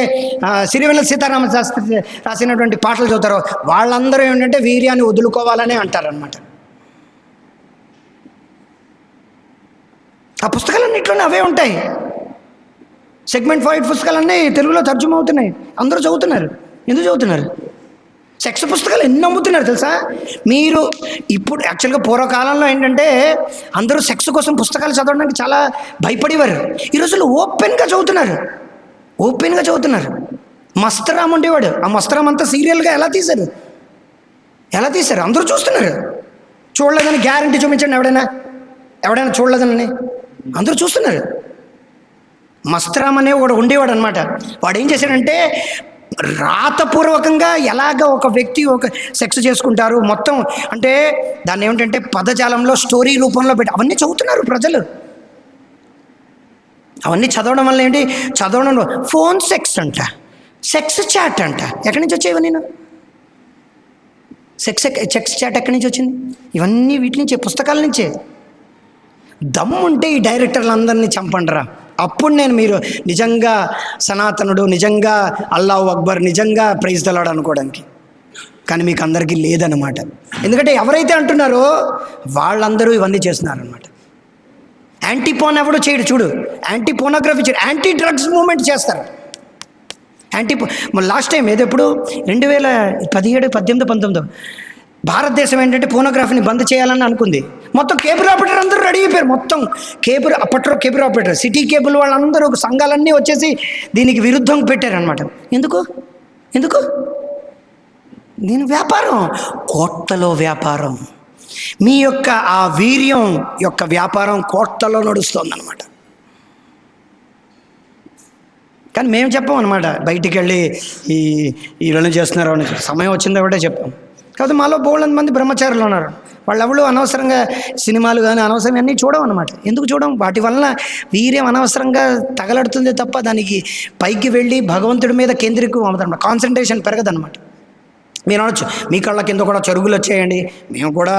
S1: సిరివెన్నెల సీతారామ శాస్త్రి రాసినటువంటి పాటలు చదువుతారో వాళ్ళందరూ ఏంటంటే వీర్యాన్ని వదులుకోవాలనే అంటారనమాట. ఆ పుస్తకాలన్నింటిలోనే అవే ఉంటాయి. సెగ్మెంట్ 5 పుస్తకాలన్నీ తెలుగులో తర్జుమా అవుతున్నాయి, అందరూ చదువుతున్నారు. ఎందుకు చదువుతున్నారు? సెక్స్ పుస్తకాలు ఎన్ని అమ్ముతున్నారు తెలుసా మీరు. ఇప్పుడు యాక్చువల్గా పూర్వకాలంలో ఏంటంటే అందరూ సెక్స్ కోసం పుస్తకాలు చదవడానికి చాలా భయపడేవారు. ఈ రోజుల్లో ఓపెన్గా చదువుతున్నారు, ఓపెన్గా చదువుతున్నారు. మస్తరామ్ ఉండేవాడు, ఆ మస్తరామ్ అంతా సీరియల్గా ఎలా తీశారు అందరూ చూస్తున్నారు. చూడలేదని గ్యారంటీ చూపించండి, ఎవడైనా చూడలేదని అందరూ చూస్తున్నారు. మస్తరామ్ అనే వాడు ఉండేవాడు అనమాట. వాడు ఏం చేశాడంటే రాతపూర్వకంగా ఎలాగ ఒక వ్యక్తి ఒక సెక్స్ చేసుకుంటారు మొత్తం, అంటే దాన్ని ఏమిటంటే పదజాలంలో స్టోరీ రూపంలో పెట్టి అవన్నీ చదువుతున్నారు ప్రజలు. అవన్నీ చదవడం వల్ల ఏంటి, చదవడం ఫోన్ సెక్స్ అంట, సెక్స్ చాట్ అంట. ఎక్కడి నుంచి వచ్చాయి ఇవన్నీ? సెక్స్ చాట్ ఎక్కడి నుంచి వచ్చింది? ఇవన్నీ వీటి నుంచే, పుస్తకాల నుంచే. దమ్ముంటే ఈ డైరెక్టర్లు అందరినీ చంపండిరా, అప్పుడు నేను మీరు నిజంగా సనాతనుడు, నిజంగా అల్లాహు అక్బర్, నిజంగా ప్రైజ్ ద లార్డ్ అనుకోవడానికి. కానీ మీకు అందరికీ లేదన్నమాట. ఎందుకంటే ఎవరైతే అంటున్నారో వాళ్ళందరూ ఇవన్నీ చేస్తున్నారనమాట. యాంటీ పోన్ ఎవడో చేయడు, చూడు, యాంటీ పోనోగ్రఫీ చేయడు, యాంటీ డ్రగ్స్ మూవ్మెంట్ చేస్తారు. లాస్ట్ టైం ఏదో ఎప్పుడు 2017, 18, 19 భారతదేశం ఏంటంటే పోనోగ్రఫీని బంద్ చేయాలని అనుకుంది. మొత్తం కేబుల్ ఆపరేటర్ అందరూ రెడీ అయిపోయారు. మొత్తం అప్పట్లో కేబుల్ ఆపరేటర్, సిటీ కేబుల్ వాళ్ళందరూ సంఘాలన్నీ వచ్చేసి దీనికి విరుద్ధం పెట్టారనమాట. ఎందుకు దీని వ్యాపారం, కోట్లలో వ్యాపారం. మీ యొక్క ఆ వీర్యం యొక్క వ్యాపారం కోట్లలో నడుస్తుందన్నమాట. కానీ మేము చెప్పాం అనమాట, బయటికి వెళ్ళి వీళ్ళని చేస్తున్నారు అని. సమయం వచ్చిందో ఒకటే చెప్పాం. కాకపోతే మాలో బోళ్ళంత మంది బ్రహ్మచారులు ఉన్నారు. వాళ్ళు ఎవరు అనవసరంగా సినిమాలు కానీ అనవసరంగా అన్నీ చూడం అనమాట. ఎందుకు చూడం? వాటి వలన వీర్యం అనవసరంగా తగలడుతుంది తప్ప దానికి పైకి వెళ్ళి భగవంతుడి మీద కేంద్రీకృతం అవుతారన్నమాట. కాన్సన్ట్రేషన్ పెరగదనమాట. మీరు అనొచ్చు, మీ కళ్ళ కింద కూడా చెరుగులు వచ్చేయండి, మేము కూడా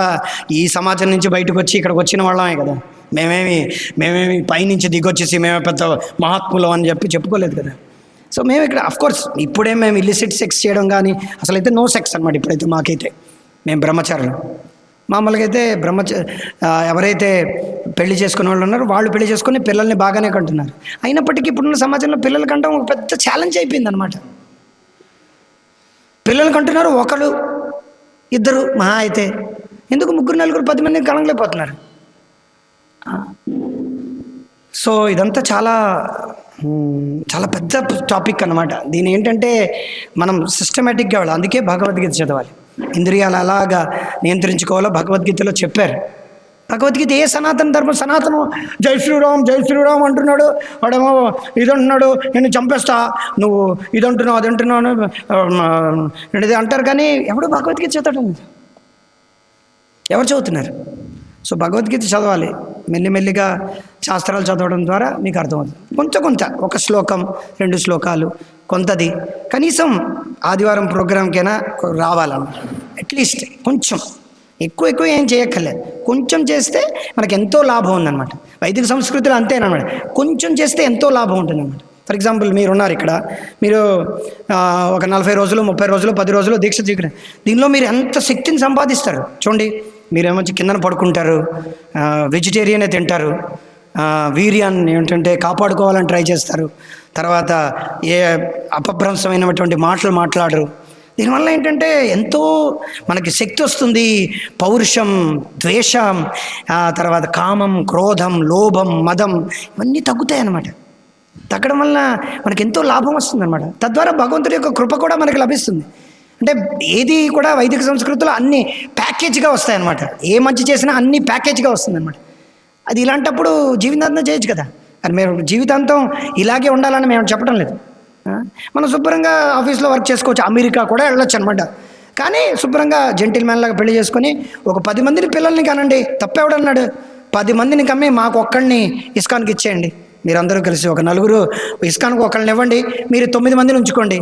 S1: ఈ సమాజం నుంచి బయటకు వచ్చి ఇక్కడికి వచ్చిన వాళ్ళమే కదా, మేమేమి పైనుంచి దిగొచ్చేసి మేమే పెద్ద మహాత్ములం అని చెప్పుకోలేదు కదా. సో మేము ఇక్కడ అఫ్కోర్స్ ఇప్పుడే మేము ఇల్లిసిట్ సెక్స్ చేయడం కానీ అసలు అయితే నో సెక్స్ అనమాట. ఇప్పుడైతే మాకైతే మేము బ్రహ్మచారులు. మామూలుగా అయితే ఎవరైతే పెళ్లి చేసుకునే వాళ్ళు ఉన్నారో వాళ్ళు పెళ్లి చేసుకుని పిల్లల్ని బాగానే కంటున్నారు. అయినప్పటికీ ఇప్పుడున్న సమాజంలో పిల్లలు కంటాం ఒక పెద్ద ఛాలెంజ్ అయిపోయింది అనమాట. పిల్లలు కంటున్నారు, ఒకరు ఇద్దరు మహా అయితే, ఎందుకు 3, 4, 10 మందిని కనలేకపోతున్నారు. సో ఇదంతా చాలా పెద్ద టాపిక్ అనమాట. దీని ఏంటంటే మనం సిస్టమేటిక్గా వెళ్ళాలి. అందుకే భగవద్గీత చదవాలి. ఇంద్రియాలు అలాగా నియంత్రించుకోవాలో భగవద్గీతలో చెప్పారు. భగవద్గీత ఏ సనాతన ధర్మం, సనాతనం జై శ్రీరామ్ అంటున్నాడు, వాడేమో ఇది అంటున్నాడు, నేను చంపేస్తా, నువ్వు ఇది అంటున్నావు అది అంటున్నావు ఇది అంటారు. కానీ ఎవడు భగవద్గీత చదవడం, ఎవరు చదువుతున్నారు? సో భగవద్గీత చదవాలి. మెల్లిమెల్లిగా శాస్త్రాలు చదవడం ద్వారా మీకు అర్థమవుతుంది. కొంత ఒక శ్లోకం 2 శ్లోకాలు కొంతది కనీసం ఆదివారం ప్రోగ్రాంకైనా రావాలన్నమాట. అట్లీస్ట్ కొంచెం, ఎక్కువ ఏం చేయక్కర్లేదు, కొంచెం చేస్తే మనకు ఎంతో లాభం ఉందన్నమాట. వైదిక సంస్కృతిలో అంతేనమాట, కొంచెం చేస్తే ఎంతో లాభం ఉంటుందన్నమాట. ఫర్ ఎగ్జాంపుల్ మీరున్నారు ఇక్కడ, మీరు ఒక 40 రోజులు 30 రోజులు 10 రోజులు దీక్ష చేయడం, దీనిలో మీరు ఎంత శక్తిని సంపాదిస్తారు చూడండి. మీరేమో కిందన పడుకుంటారు, వెజిటేరియనే తింటారు, వీర్యాన్ని ఏంటంటే కాపాడుకోవాలని ట్రై చేస్తారు, తర్వాత ఏ అపభ్రంశమైనటువంటి మాటలు మాట్లాడరు. దీనివల్ల ఏంటంటే ఎంతో మనకి శక్తి వస్తుంది. పౌరుషం, ద్వేషం, తర్వాత కామం, క్రోధం, లోభం, మదం ఇవన్నీ తగ్గుతాయి అన్నమాట. తగ్గడం వల్ల మనకి ఎంతో లాభం వస్తుంది అనమాట. తద్వారా భగవంతుడి యొక్క కృప కూడా మనకి లభిస్తుంది. అంటే ఏది కూడా వైదిక సంస్కృతిలో అన్నీ ప్యాకేజ్గా వస్తాయన్నమాట. ఏ మంచి చేసినా అన్నీ ప్యాకేజ్గా వస్తుంది అనమాట. అది ఇలాంటప్పుడు జీవితాంతం చేయొచ్చు కదా. అది మేము జీవితాంతం ఇలాగే ఉండాలని మేము చెప్పడం లేదు. మనం శుభ్రంగా ఆఫీస్లో వర్క్ చేసుకోవచ్చు, అమెరికా కూడా వెళ్ళొచ్చు అనమాట. కానీ శుభ్రంగా జెంటిల్మెన్ లాగా పెళ్లి చేసుకొని ఒక 10 మందిని పిల్లల్ని కానండి, తప్పెవడన్నాడు? 10 మందిని కమ్మి మాకు ఒక్కడిని ఇస్కాన్కి ఇచ్చేయండి. మీరందరూ కలిసి ఒక 4 ఇస్కాన్కి ఒకళ్ళని ఇవ్వండి, మీరు 9 మందిని ఉంచుకోండి.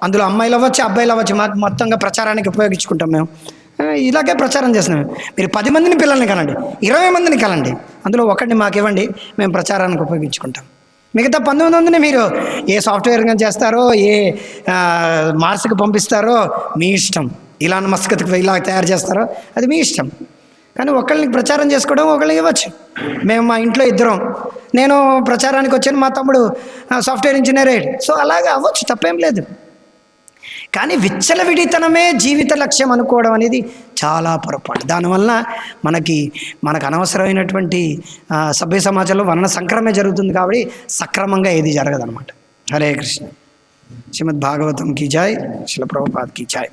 S1: అందులో అమ్మాయిలు అవ్వచ్చు, అబ్బాయిలు అవ్వచ్చు, మాకు మొత్తంగా ప్రచారానికి ఉపయోగించుకుంటాం. మేము ఇలాగే ప్రచారం చేస్తున్నాం. మీరు 10 మందిని పిల్లల్ని కనండి, 20 మందిని కనండి, అందులో ఒకడిని మాకు ఇవ్వండి, మేము ప్రచారానికి ఉపయోగించుకుంటాం. మిగతా 19 మందిని మీరు ఏ సాఫ్ట్వేర్గా చేస్తారో, ఏ మార్స్కి పంపిస్తారో మీ ఇష్టం. ఇలాన్ మస్క్కి ఇలా తయారు చేస్తారో అది మీ ఇష్టం. కానీ ఒకళ్ళని ప్రచారం చేసుకోవడం ఒకళ్ళకి ఇవ్వచ్చు. మేము మా ఇంట్లో 2, నేను ప్రచారానికి వచ్చాను, మా తమ్ముడు సాఫ్ట్వేర్ ఇంజనీర్ అయ్యాడు. సో అలాగే అవ్వచ్చు, తప్పేం లేదు. కానీ విచ్చలవిడితనమే జీవిత లక్ష్యం అనుకోవడం అనేది చాలా పొరపాటు. దానివల్ల మనకు అనవసరమైనటువంటి సభ్య సమాజంలో వర్ణ సంక్రమే జరుగుతుంది. కాబట్టి సక్రమంగా ఏది జరగదన్నమాట. హరే కృష్ణ. శ్రీమద్ భాగవతం కీ జాయ్. శిల ప్రభుపాద్ కీ జాయ్.